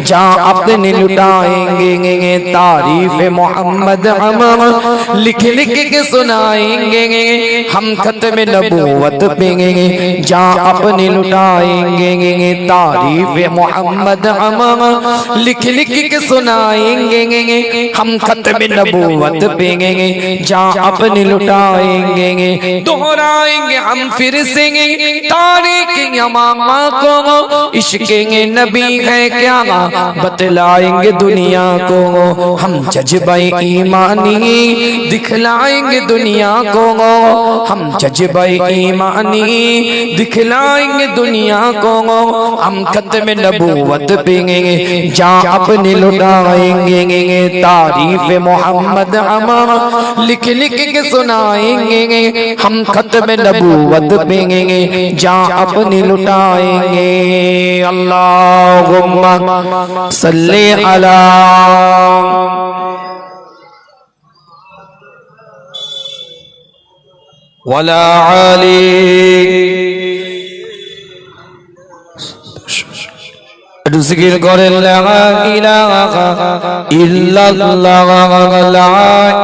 A: जहाँ अपने लुटाएंगे। तारीफ मोहम्मद हम लिख लिख के सुनाएंगे, हम खत्म नबूवत पेंगे जहाँ अपने लुटाएंगे। तारीफ मोहम्मद हम लिख लिख के सुनाएंगे, हम खत्म नबूवत पेंगे जहाँ अपने लुटाएंगे। दोहराएंगे हम फिर से तारीख मामा को, इश्क़ नबी है क्या बतलाएंगे दुनिया को। हम जज्बा ईमानी दिखलाएंगे दुनिया को, हम जज्बा ईमानी दिखलाएंगे दुनिया को। हम खत्म नबूवत पेंगे जहाँ अपने लुटाएंगे। तारीफ मोहम्मद हम लिख लिख के सुनाएंगे, हम खत्म नबूवत पेंगे जहाँ अपने लुटाएंगे। अल्लाहुम्मा सल्ली अला वला आली। जिक्र करें ला इलाहा इल्लल्लाह, ला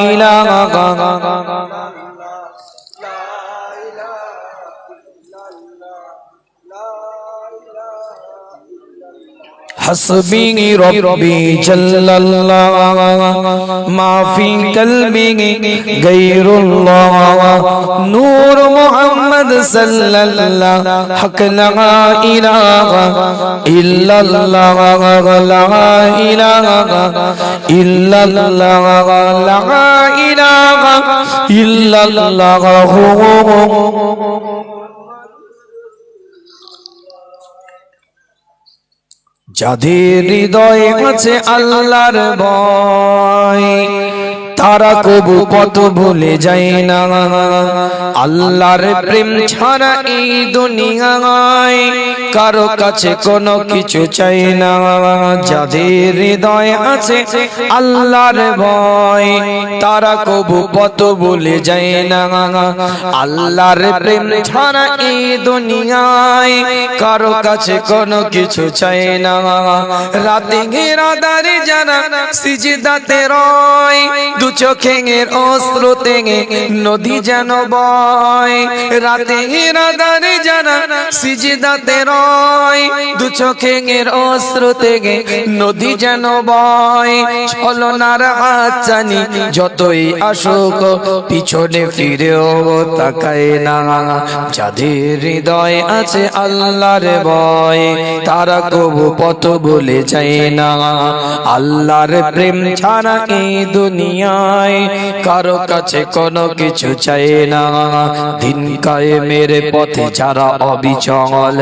A: इलाहा हस्बी रब्बी जल्लल्लाह माफी कल्बी गैरुल्लाह। नूर मोहम्मद सल्लल्लाह हक ला इलाहा इल्लल्लाह, ला इलाहा इल्लल्लाह, ला इलाहा इल्लल्लाह। যাদের হৃদয়ে আছে আল্লাহর ভয়, তারা কবু পথ ভুলে যায় না। আল্লাহর প্রেম ছাড়া এই দুনিয়ায় কারো কাছে কোনো কিছু চাই না। যাদের হৃদয়ে আছে আল্লাহর ভয়, তারা কবু পথ ভুলে যায় না। আল্লাহর প্রেম ছাড়া এই দুনিয়ায় কারো কাছে কোনো কিছু চাই না। রাতে ঘেরাদারে যারা সিজদাতে রয়, দু চোখের অশ্রুতে নদী যেন বয়। রাতে ঘেরাদারে যারা সিজদাতে রয়, দু চোখের অশ্রুতে নদী যেন বয়। ছলনার হাতছানি যতই আসুক পিছনে ফিরেও তাকায় না। যাদের হৃদয় আছে আল্লাহর ভয়, তারা কবু পথ ভুলে যায় না। আল্লাহর প্রেম ছাড়া এই দুনিয়া
B: দুনিয়ায় কারো কাছে কোনো কিছু চাই না। দিন কায়েমের পথে যারা অবিচল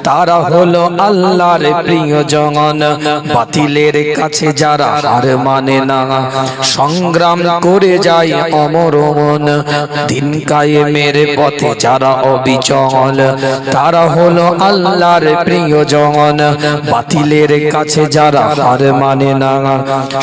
B: তারা হলো আল্লাহর প্রিয়জন। বাতিলের কাছে যারা হার মানে না সংগ্রাম করে যায় অমর মন। দিন কায়েমের পথে যারা অবিচল তারা হলো আল্লাহর প্রিয়জন। বাতিলের কাছে যারা হার মানে না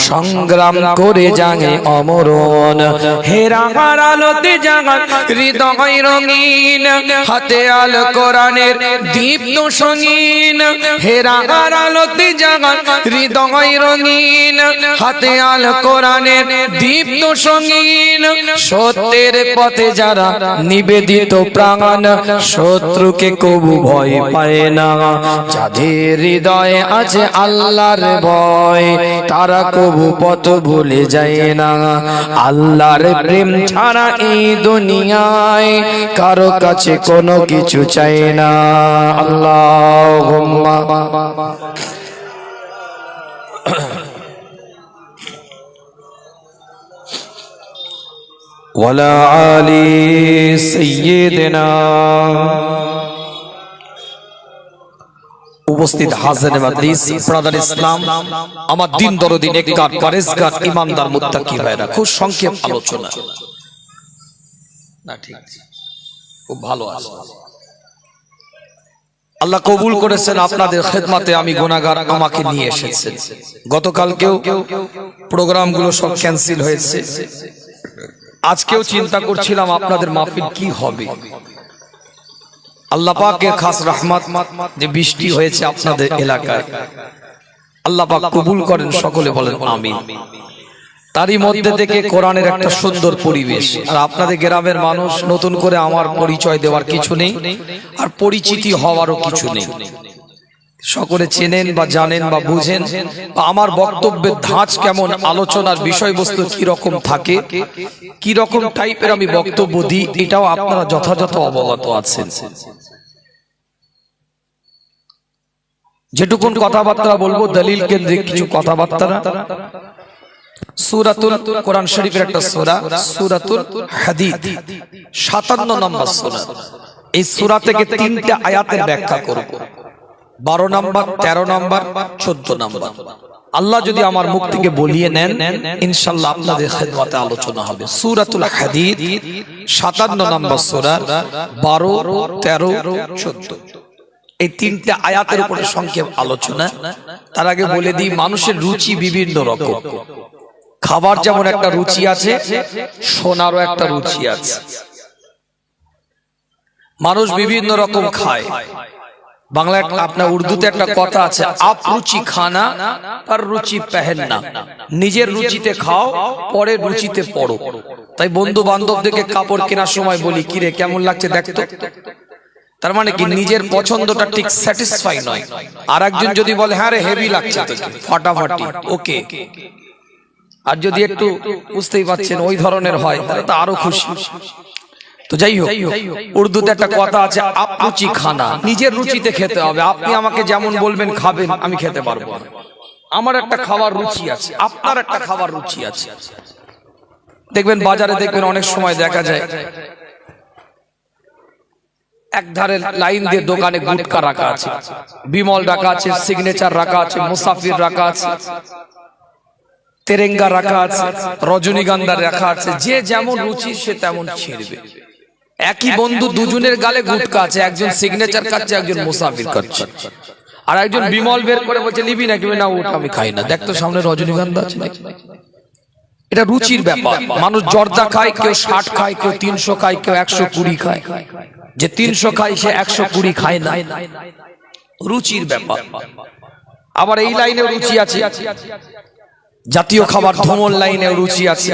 B: সংগ্রাম করে যায় অমর মন। হেরার আলোতে জাগান হৃদয় রঙিন, হাতে আল কোরআনের দীপ্ত সঙ্গীন। হেরার আলোতে জাগান হৃদয় রঙিন, হাতে আল কোরআনের দীপ্ত সঙ্গীন। সত্যের পথে যারা নিবেদিত প্রাণ শত্রুকে কবু ভয় পায় না। যাদের হৃদয়ে আছে আল্লাহর ভয় তারা কবু পথ ভুলে যায় না। আল্লাহর প্রেম ছাড়া এই দুনিয়ায় কারো কাছে কোনো কিছু চাই না। আল্লাহুম্মা ওয়ালা আলি সাইয়্যিদিনা। উপস্থিত হাজির মাদ্রিস ব্রাদার ইসলাম, আমার দিন দরদি নেককার পরেজগার ইমানদার মুত্তাকি ভাইরা, খুব সংক্ষেপ আলোচনা। না ঠিক খুব ভালো আছে। আল্লাহ কবুল করেছেন আপনাদের খেদমতে আমি গুনাহগার আমাকে নিয়ে এসেছেন। গতকালকেও প্রোগ্রামগুলো সব ক্যান্সেল হয়েছে। আজকেও চিন্তা করছিলাম আপনাদের মাহফিল কি হবে। আল্লাহ পাকের খাস রহমত যে বৃষ্টি হয়েছে আপনাদের এলাকায়, আল্লাহ পাক কবুল করেন, সকলে বলেন আমিন। তারই মধ্যে থেকে কোরআনের একটা সুন্দর পরিবেশ। আর আপনাদের গ্রামের মানুষ, নতুন করে আমার পরিচয় দেওয়ার কিছু নেই, আর পরিচিতি হওয়ারও কিছু নেই। সকলে চেনেন বা জানেন বা বুঝেন বা আমার বক্তব্যের ধাঁচ কেমন, আলোচনার বিষয়বস্তু কি রকম থাকে, কি রকম টাইপের আমি বক্তব্য দিই, এটাও আপনারা যথাযথ অবগত আছেন। যেটুকুন কথাবার্তা বলবো দলিল কেন্দ্রিক কিছু কথাবার্তা। সূরাতুল কোরআন শরীফের একটা সূরা সূরাতুল হাদীদ 57 নম্বর সূরা। এই সূরা থেকে তিনটা আয়াতের ব্যাখ্যা করব। 12 নম্বর, 13 নম্বর, 14 নম্বর। আল্লাহ যদি আমার মুখ থেকে বলিয়ে নেন ইনশাআল্লাহ আপনাদের খেদমতে আলোচনা হবে। সূরাতুল হাদীদ 57 নম্বর সূরা 12, 13, 14। এই তিনটা আয়াতের উপরে সংক্ষেপ আলোচনা। তার আগে বলে দিই, মানুষের রুচি বিভিন্ন রকম। খাবার যেমন একটা রুচি আছে, সোনারও একটা রুচি আছে। মানুষ বিভিন্ন রকম খায়। বাংলায় আপনার উর্দুতে একটা কথা আছে, আপ রুচি খানা আর রুচি পেহেননা। নিজের রুচিতে খাও, পরের রুচিতে পড়ো। তাই বন্ধু বান্ধবদেরকে কাপড় কেনার সময় বলি, কিরে কেমন লাগছে দেখতো। তার মানে কি, নিজের পছন্দটা ঠিক স্যাটিসফাই নয়। আর একজন যদি বলে হ্যাঁ রে হেভি লাগছে তোকে, ফাটাফাটি, ওকে। আর যদি একটু বুঝতেই পারছেন ওই ধরনের হয় তাহলে তো আরো খুশি। তো যাই হোক, উর্দুতে একটা কথা আছে, আপ রুচি খানা, নিজের রুচিতে খেতে হবে। আপনি আমাকে যেমন বলবেন খাবেন, আমি খেতে পারবো না। আমার একটা খাবার রুচি আছে, আপনার একটা খাবার রুচি আছে। দেখবেন বাজারে, দেখবেন অনেক সময় দেখা যায় এক ধারে লাইন দিয়ে দোকানে গুটকা রাখা আছে, বিমল রাখা আছে, সিগনেচার রাখা আছে, মুসাফির রাখা আছে, তেরেঙ্গা রাখা আছে, রজনীগন্ধা রাখা আছে। যে যেমন রুচি সে তেমন ছিঁড়বে। একই বন্ধু দুজনের গালে গুটকা আছে, একজন সিগনেচার খাচ্ছে, একজন মুসাফির খাচ্ছে। আর একজন বিমল বের করে বলছে নিবি নাকি, না ওটা আমি খাই না, দেখতো সামনে রজনীগন্ধা আছে। এটা রুচির ব্যাপার। মানুষ জর্দা খায়, কেউ 60 খায়, কেউ 300 খায়, কেউ 120 খায়। যে 300 খায় সে 120 খায় না, রুচির ব্যাপার। আবার এই লাইনে রুচি আছে, জাতীয় খাবার ধমল লাইনে রুচি আছে।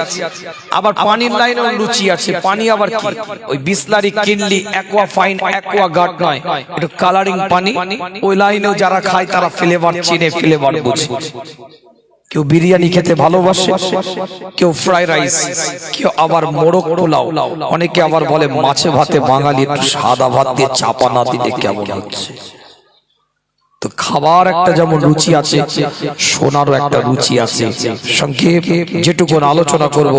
B: আবার পানির লাইনেও রুচি আছে। পানি আবার কি, ওই বিসলারি, কিনলি, অ্যাকোয়া ফাইন, অ্যাকোয়া গার্ড নয়, এটা কালারিং পানি। ওই লাইনেও যারা খায় তারা ফ্লেভার চিনে, ফ্লেভার বুঝে। কেউ বিরিয়ানি খেতে ভালোবাসে, কেউ ফ্রাই রাইস, কেউ আবার মোরগ পোলাও, অনেকে আবার বলে মাছে ভাতে বাঙালি একটু সাদা ভাত দিয়ে চাপা না দিলে কেমন হচ্ছে। তো খাবার একটা যেমন রুচি আছে, শোনারও একটা রুচি আছে। সংক্ষেপ যেটুকু আলোচনা করব,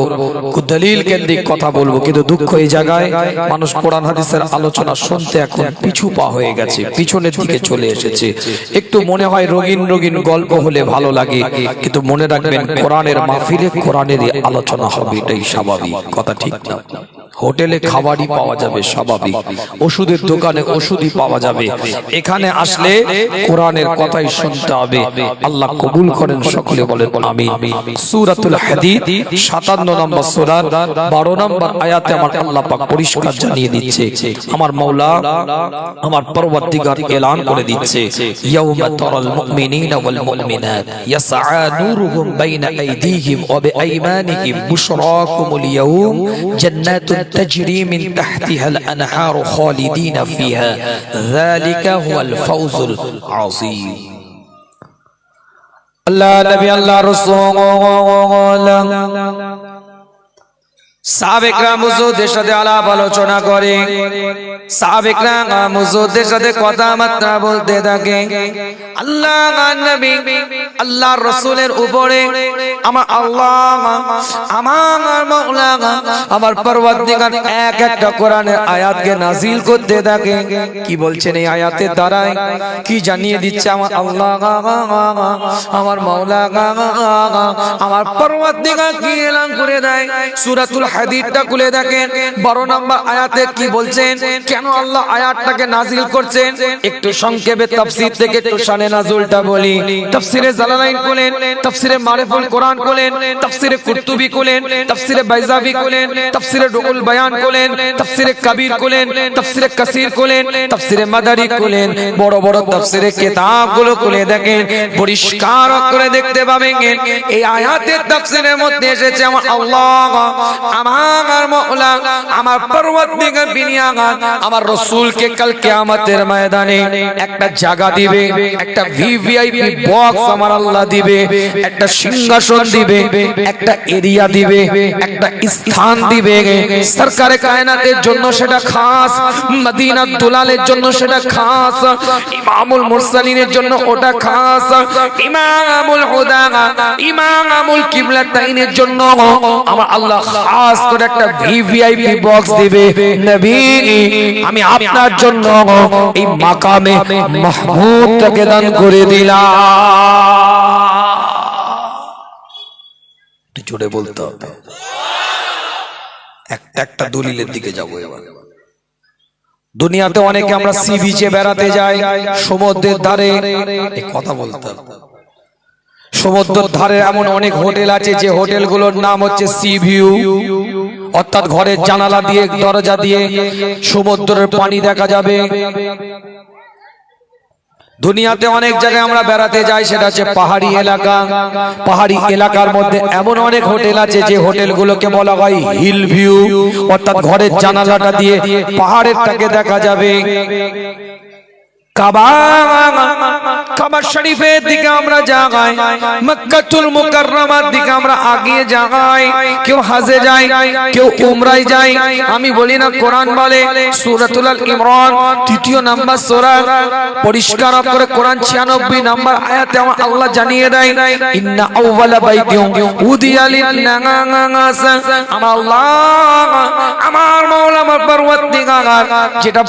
B: দলিল কেন্দ্রিক কথা বলবো, কিন্তু দুঃখ এই জায়গায় মানুষ কোরআন হাদিসের আলোচনা শুনতে এখন পিছু পা হয়ে গেছে, পিছনের দিকে চলে এসেছে। একটু মনে হয় রঙিন রঙিন গল্প হলে ভালো লাগে, কিন্তু মনে রাখবেন কোরআনের মাহফিলে কোরআনেরই আলোচনা হবে, এটাই স্বাভাবিক কথা, ঠিক না? হোটেলে খাবারই পাওয়া যাবে স্বাভাবিক, ওষুধের দোকানে ওষুধই পাওয়া যাবে, এখানে আসলে কোরআনের কথাই শুনতে হবে। আল্লাহ কবুল করেন, সকলে বলেন আমিন। সূরাতুল হাদীদ 57 নম্বর সূরার 12 নম্বর আয়াতে আমার আল্লাহ পাক পরিষ্কার জানিয়ে দিচ্ছে, আমার মাওলা আমার পরওয়ারদিগার এলান করে দিচ্ছে, ইয়াউমা তারাল মুমিনিনা ওয়াল মুমিনাত ইয়াসআ নূরুহুম বাইনা আইদিহিম ওয়া বিআইমানিহিম বুশরাকুমুল ইয়াউম জান্নাতুন تجري من تحتها الأنهار خالدين فيها ذلك هو الفوز العظيم. الله نبي الله رسول সাহাবেকরা মুজুদের সাথে আলাপ আলোচনা করে, সাহাবেকরা মুজুদের সাথে কথাবার্তা বলতে থাকে। আল্লাহ নবী আল্লাহর রাসূলের উপরে আমার আল্লাহ আমার মাওলা আমার পরওয়ারদিগার এক একটা কোরআনের আয়াতকে নাযিল করতে থাকে। কি বলছেন এই আয়াতের দ্বারাই? কি জানিয়ে দিচ্ছে আমার আল্লাহ আমার মাওলা আমার পরওয়ারদিগার কি এলান করে দেয়? সূরাতুল হাদীদটা খুলে দেখেন 12 নম্বর আয়াতে কি বলছেন, কেন আল্লাহ আয়াতটাকে নাজিল করছেন। একটু সংক্ষেপে তাফসীর থেকে একটু শানে নাজুলটা বলি। তাফসীরে জালালাইন খুলেন, তাফসীরে মারিফুল কোরআন খুলেন, তাফসীরে কুরতুবী খুলেন, তাফসীরে বাইজাবি খুলেন, তাফসীরে রুহুল বায়ান খুলেন, তাফসীরে কবির খুলেন, তাফসীরে কাসির খুলেন, তাফসীরে মাদারি খুলেন, বড় বড় তাফসীরে কিতাবগুলো খুলে দেখেন, পরিষ্কার করে দেখতে পাবেন এই আয়াতের তাফসীরের মধ্যে এসেছে আমার আল্লাহ আমার মাওলা আমার পরওয়ারদিগার বিনিয়াগান আমার রাসূলকে কাল কিয়ামতের ময়দানে একটা জায়গা দিবে, একটা ভিভিআইপি বক্স আমার আল্লাহ দিবে, একটা সিংহাসন দিবে, একটা এরিয়া দিবে, একটা স্থান দিবে। সরকারে কায়নাতের জন্য সেটা খাস, মদিনার দুলালের জন্য সেটা খাস, ইমামুল মুরসালিনের জন্য ওটা খাস, ইমামুল হুদা ইমামুল কিবলাতাইনের জন্য আমার আল্লাহ খাস করে একটা ভিভিআইপি বক্স দিবে। নবী আমি আপনার জন্য এই মাকামে মাহমুদটাকে দান করে দিলাম। জোরে বলতে হবে, একটা একটা দলিলের দিকে যাবো এবার। দুনিয়াতে অনেকে আমরা সি বিচে বেড়াতে যাই, সমুদ্রের ধারে, কথা বলতে হবে। সমুদ্রের ধারে এমন অনেক হোটেল আছে যে হোটেলগুলোর নাম হচ্ছে সি ভিউ, অর্থাৎ ঘরের জানালা দিয়ে দরজা দিয়ে সমুদ্রের পানি দেখা যাবে। দুনিয়াতে অনেক জায়গায় আমরা বেড়াতে যাই, সেটা হচ্ছে পাহাড়ি এলাকা। পাহাড়ি এলাকার মধ্যে এমন অনেক হোটেল আছে যে হোটেলগুলোকে বলা হয় হিল ভিউ, অর্থাৎ ঘরের জানালাটা দিয়ে পাহাড়েরটাকে দেখা যাবে। কাবা শরীফের দিকে আমরা যাই, মক্কাতুল মুকাররমার দিকে আমরা আগিয়ে যাই, কেউ হজে যায়, কেউ উমরায় যায়। আমি বলি না, কোরআন বলে সূরাতুল আল ইমরান 3 নম্বর সূরা পরিষ্কার করে কোরআন 96 নম্বর আয়াতে আল্লাহ জানিয়ে দেয়, ইন্না আউওয়ালা বাইতিন উদিয়া লিন-নাস। আমার আল্লাহ আমার মাওলা আমার পরওয়ারদিগার যেটা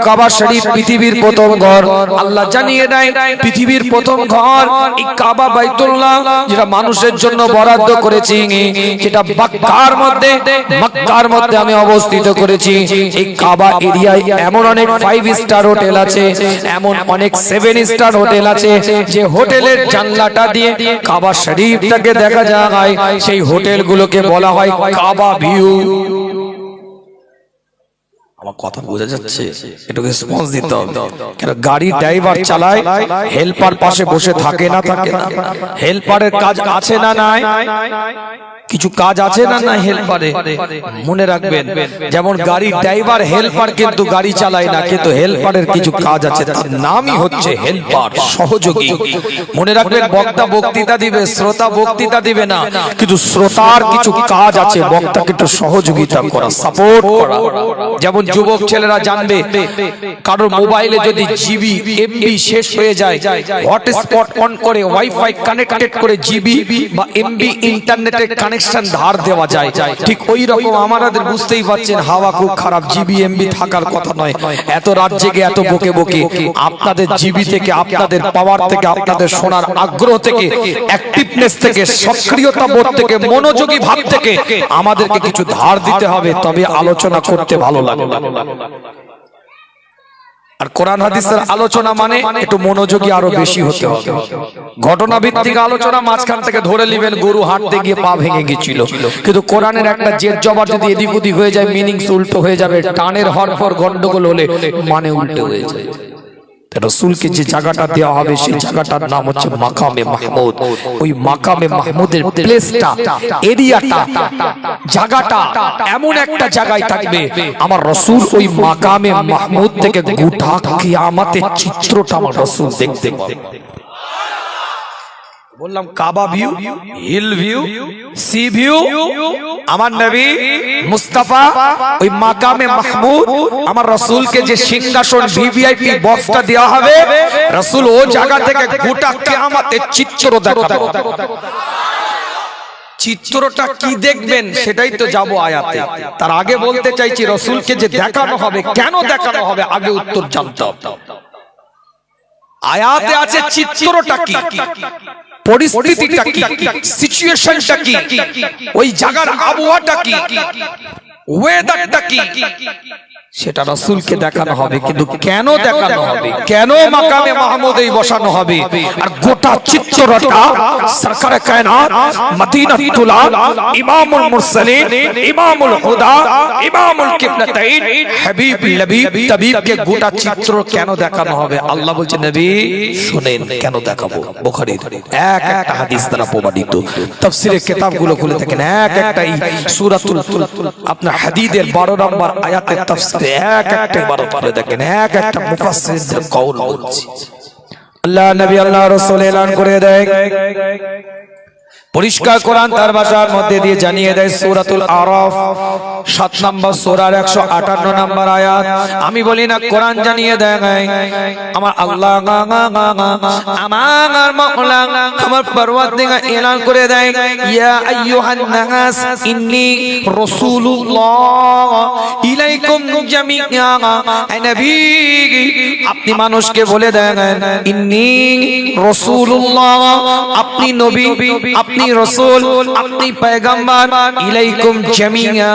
B: কাবা শরীফ পৃথিবীর প্রথম ঘর, আল্লাহ জানিয়ে দেয় পৃথিবীর প্রথম ঘর এই কাবা বাইতুল্লাহ, যেটা মানুষের জন্য বরাদ্দ করেছি, যেটা মক্কার মধ্যে আমি অবস্থিত করেছি। এই কাবা এরিয়ায় এমন অনেক 5 স্টার হোটেল আছে, এমন অনেক 7 স্টার হোটেল আছে যে হোটেলের জানলাটা দিয়ে কাবা শরীফটাকে দেখা যায়। সেই হোটেলগুলোকে বলা হয় কাবা ভিউ। আমার কথা বোঝা যাচ্ছে? এটাকে রেসপন্স দিতে হবে। কেন গাড়ি ড্রাইভার চালায়, হেল্পার পাশে বসে থাকে না থাকে না? হেল্পারের কাজ আছে না নাই? কিছু কাজ আছে না না হেল্পারে? মনে রাখবেন, যেমন গাড়ি ড্রাইভার হেল্পার কিন্তু গাড়ি চালায় না, কিন্তু হেল্পারের কিছু কাজ আছে, তার নামই হচ্ছে হেল্পার, সহযোগী। মনে রাখবেন, বক্তা বক্তৃতা দিবে, শ্রোতা বক্তৃতা দিবে না, কিন্তু শ্রোতার কিছু কাজ আছে, বক্তাকে একটু সহযোগিতা করা, সাপোর্ট করা। যেমন যুবক ছেলেরা জানবে কারোর মোবাইলে যদি জিবি এমবি শেষ হয়ে যায়, হটস্পট অন করে ওয়াইফাই কানেক্টেড করে জিবি বা এমবি ইন্টারনেটের কানেকশন ধার দেওয়া যায়, ঠিক ওই রকম আমাদের বুঝতেই পারছেন হাওয়া খুব খারাপ, জিবি এমবি থাকার কথা নয়। এত রাত জেগে এত বকে বকে আপনাদের জিবি থেকে, আপনাদের পাওয়ার থেকে, আপনাদের শোনার আগ্রহ থেকে, অ্যাক্টিভনেস থেকে, সক্রিয়তা বোধ থেকে, মনোযোগী ভাব থেকে আমাদেরকে কিছু ধার দিতে হবে, তবে আলোচনা করতে ভালো লাগবে। আর কোরআন হাদিসের আলোচনা মানে একটু মনোযোগী আরো বেশি হতে হবে। ঘটনা ভিত্তিক আলোচনা মাঝখান থেকে ধরে নেবেন, গরু হাঁটতে গিয়ে পা ভেঙে গিয়েছিল, কিন্তু কোরআনের একটা জেদ জবাব যদি এদিক ওদিক হয়ে যায়, মিনিংস উল্টো হয়ে যাবে, টানের হরফর গন্ডগোল হলে মানে উল্টো হয়ে যায়। রাসূলকে যে জায়গাটা দেওয়া হবে সেই জায়গাটার নাম হচ্ছে মাকামে মাহমুদ। ওই মাকামে মাহমুদের প্লেসটা, এরিয়াটা, জায়গাটা এমন একটা জায়গায় থাকবে, আমার রাসূল ওই মাকামে মাহমুদ থেকে গোটা কিয়ামতের চিত্রটা আমার রাসূল দেখতে পাবে। বললাম Kaaba view, hill view, sea view, আমার নবী মুস্তাফা ওই মাকামে মাহমুদ আমার রাসূলকে যে সিংহাসন ভিভিআইপি বক্সটা দেওয়া হবে, রাসূল ও জায়গা থেকে গোটা কিয়ামতের চিত্র দেখাবে। চিত্রটা কি দেখবেন সেটাই তো যাবো আয়াতে। তার আগে বলতে চাইছি রাসূলকে যে দেখানো হবে, কেন দেখানো হবে আগে উত্তর জানতে হবে। আয়াতে আছে চিত্রটা কি, পরিস্থিতিটা কি, সিচুয়েশনটা কি, ওই জায়গার আবহাওয়াটা কি, ওয়েদারটা কি, সেটা রাসূলকে দেখানো হবে। কিন্তু কেন দেখানো হবে, কেন মাকামে মাহমুদেই বসানো হবে, আর গোটা চিত্রটা সরকারে কায়নাত মদিনাতুল ইমামুল মুরসালিন, ইমামুল হুদা, ইমামুল কিবলাতাইন, হাবিব লবিব তাবিবকে গোটা চিত্র কেন দেখানো হবে? আল্লাহ বলছে নবী শুনেন কেন দেখাবো। বুখারীর এক একটা হাদিস দ্বারা প্রমাণিত। তাফসীরের কিতাবগুলো খুলে দেখেন, এক একটা সূরাতুল আপনার হাদীদের 12 নম্বর আয়াতের তাফসীর এক একটা ইবারত করে দেখেন, এক একটা মুফাসসিরদের কওল বলছি। আল্লাহ নবী আল্লাহ রাসূল এলান করে দেয়, পরিষ্কার কোরআন তার ভাষার মধ্যে দিয়ে জানিয়ে দেয়, সূরাতুল আরাফ 7 নম্বর সূরার 158 নম্বর আয়াত। আমি বলি না, কোরআন জানিয়ে দেয় আমার আল্লাহ, আমার মাওলা, আমার পরওয়ারদিগার এলান করে দেয়, ইয়া আইয়ুহান নাস ইন্নী রাসূলুল্লাহ ইলাইকুম জামিআ। হে নবী আপনি মানুষকে বলে দেন ইন্নী রাসূলুল্লাহ, আপনি নবী, আপনি রাসূল, আপনি পয়গম্বর, ইলাইকুম জামিআ,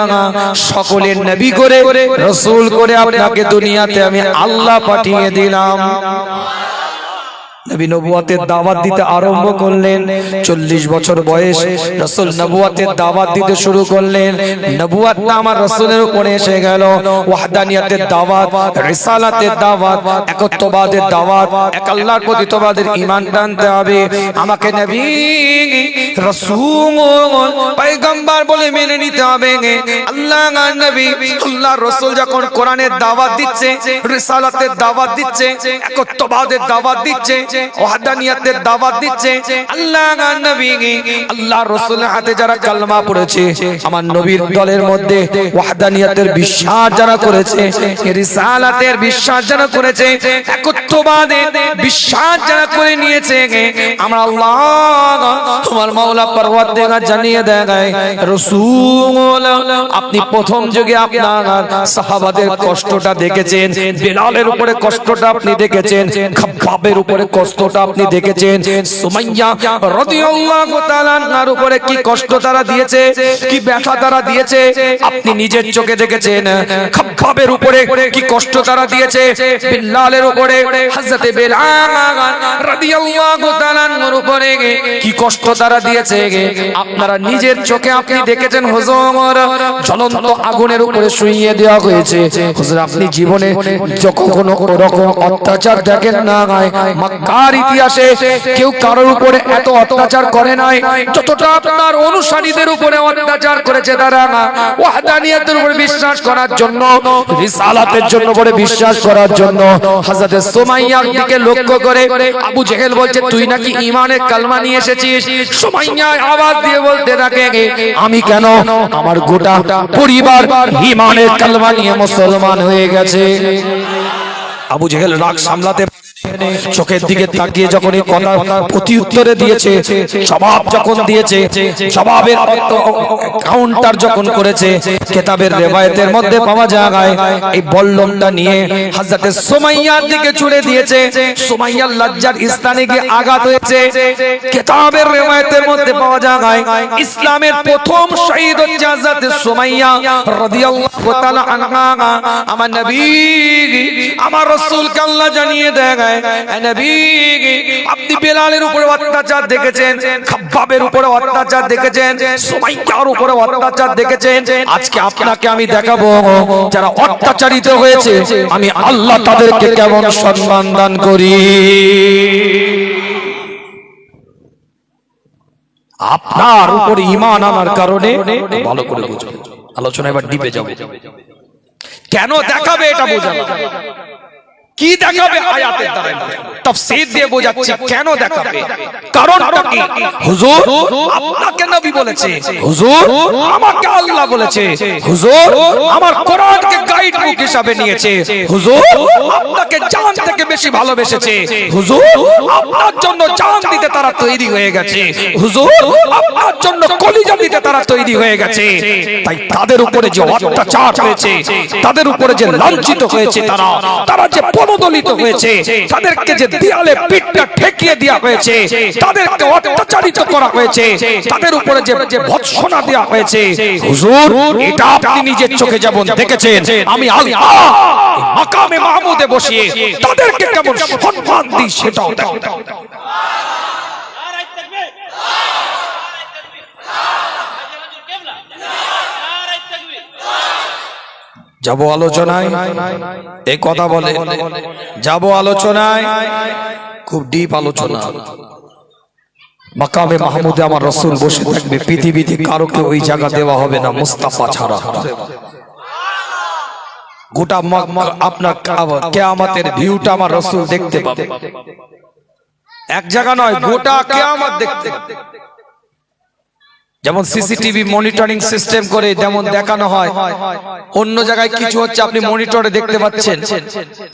B: সকলের নবী করে রাসূল করে আপনাকে দুনিয়াতে আমি আল্লাহ পাঠিয়ে দিলাম। নবী নবুয়তের দাওয়াত দিতে আরম্ভ করলেন। 40 বছর বয়স রাসূল নবুয়তের দাওয়াত দিতে শুরু করলেন। নবুয়তটা আমার রাসূলের উপরে এসে গেল। ওয়াহদানিয়তের দাওয়াত, রিসালাতের দাওয়াত, একত্ববাদের দাওয়াত, এক আল্লাহর প্রতি তওবাদের ঈমান আনতে হবে। আমাকে নবী রাসূল পয়গম্বর বলে মেনে নিতে হবে। আল্লাহর নবী আল্লাহর রাসূল যখন কোরআনের দাওয়াত দিচ্ছে, রিসালাতের দাওয়াত দিচ্ছে, একত্ববাদের দাওয়াত দিচ্ছে, ওয়াহদানিয়তের দাওয়াত দিচ্ছে, আল্লাহর নবী আল্লাহর রাসূলের হাতে যারা কালেমা পড়েছে, আমার নবীর দলের মধ্যে ওয়াহদানিয়তের বিশ্বাস যারা করেছে, রিসালাতের বিশ্বাস যারা করেছে, একত্ববাদে বিশ্বাস যারা করে নিয়েছে, আমরা আল্লাহ আমার মাওলা পরওয়ারদিগার জানিয়ে দেয়, রাসূল আপনি প্রথম যুগে আপনার সাহাবাদের কষ্টটা দেখেছেন, বিলালের উপরে কষ্টটা আপনি দেখেছেন, খাব্বাবের উপরে কষ্টটা আপনি দেখেছেন, সুমাইয়া রাদিয়াল্লাহু তাআলা আনহার উপরে কি কষ্ট তারা দিয়েছে, কি ব্যথা তারা দিয়েছে আপনি নিজের চোখে দেখেছেন। খাব্বাবের উপরে কি কষ্ট তারা দিয়েছে, বিলালের উপরে, হযরতে বিলাল রাদিয়াল্লাহু তাআলা আনহুর উপরে কি কষ্ট তারা দিয়েছে আপনারা নিজের চোখে আপনি দেখেছেন। হুজুর জ্বলন্ত আগুনের উপরে শুইয়ে দেওয়া হয়েছে। হুজুর আপনি জীবনে যখন কোনো রকম অত্যাচার দেখেন না, মক্কার ইতিহাসে কেউ কারোর উপরে এত অত্যাচার করে নাই যতটা আপনার অনুসারীদের উপরে অত্যাচার করেছে তারা। ওয়াহদানিয়াতের উপরে বিশ্বাস করার জন্য, রিসালাতের জন্য বলে বিশ্বাস করার জন্য হযরত সুমাইয়ার দিকে লক্ষ্য করে আবু জেহেল বলছে, তুই নাকি ঈমানের কালমা নিয়ে এসেছিস। সুমাইয়া আওয়াজ দিয়ে বলতে থাকে, আমি কেন, আমার গোটা পরিবার ঈমানের কালমা নিয়ে মুসলমান হয়ে গেছে। আবু জেহেল রাগ সামলাতে চোখের দিকে তাকিয়ে যখন এই কথা প্রতি উত্তরে দিয়েছে, জবাব যখন দিয়েছে, জবাবের কাউন্টার যখন করেছে, কিতাবের রিওয়ায়াতের মধ্যে পাওয়া যায় এই বল্লমটা নিয়ে হযরতে সুমাইয়ার দিকে ছুড়ে দিয়েছে। সুমাইয়ার লজ্জার স্থানে গিয়ে আঘাত হয়েছে। কিতাবের রিওয়ায়াতের মধ্যে পাওয়া যায় ইসলামের প্রথম শহীদ হচ্ছে হযরতে সুমাইয়া রাদিয়াল্লাহু তাআলা আনহা। আমার নবী, আমার রাসূলকে আল্লাহ জানিয়ে দেয়, নবী আপনি বেলালের উপরে অত্যাচার দেখেছেন, খাব্বাবের উপরে অত্যাচার দেখেছেন, সুমাইয়ার উপরে অত্যাচার দেখেছেন। আজকে আপনাকে আমি দেখাবো যারা অত্যাচারিত হয়েছে আমি আল্লাহ তাদেরকে কেমন সম্মান দান করি। আপনার উপরে ঈমান আনার কারণে ভালো করে বুঝুন। আলোচনা এবার ডিপে যাবে। কেন দেখাবে এটা বোঝানো, কি দেখাবে আয়াতের দ্বারা তাফসীর দিয়ে বোঝাচ্ছি কেন দেখাবে, কারণটা কি। হুজুর আপনাকে নবী বলেছে, হুজুর আমাকে আল্লাহ বলেছে, হুজুর আমার কোরআনকে গাইড বুক হিসাবে নিয়েছে, হুজুর আপনাকে জান থেকে বেশি ভালোবেসেছে, হুজুর আপনার জন্য জান দিতে তারা তৈরি হয়ে গেছে, হুজুর আপনার জন্য কলিজা দিতে তারা তৈরি হয়ে গেছে। তাই তাদের উপরে যে অত্যাচার হয়েছে, তাদের উপরে যে লাঞ্ছিত হয়েছে, তারা যে পদদলিত হয়েছে, তাদেরকে যে দেয়ালে পিঠটা ঠেকিয়ে দেওয়া হয়েছে, তাদেরকে অত্যাচারিত করা হয়েছে, তাদের উপরে যে ভৎসনা দেওয়া হয়েছে, হুজুর এটা আপনি নিজের চোখে যেমন দেখেছেন, আমি আল্লাহ মাকামে মাহমুদে বসিয়ে তাদেরকে কেমন সম্মান দিই সেটাও দেখেন। যাব আলোচনায়, এই কথা বলে যাব আলোচনায়, খুব ডিপ আলোচনা। মাকামে মাহমুদে আমার রাসূল বসে থাকবে, পৃথিবীতে কারোকে ওই জায়গা দেওয়া হবে না মুস্তাফা ছাড়া। গোটা আপনার কিয়ামতের ভিউটা আমার রাসূল দেখতে পাবে, এক জায়গা নয়, গোটা কিয়ামত দেখতে। যেমন সিসিটিভি মনিটরিং সিস্টেম করে যেমন দেখানো হয়, অন্য জায়গায় কিছু হচ্ছে আপনি মনিটরে দেখতে পাচ্ছেন,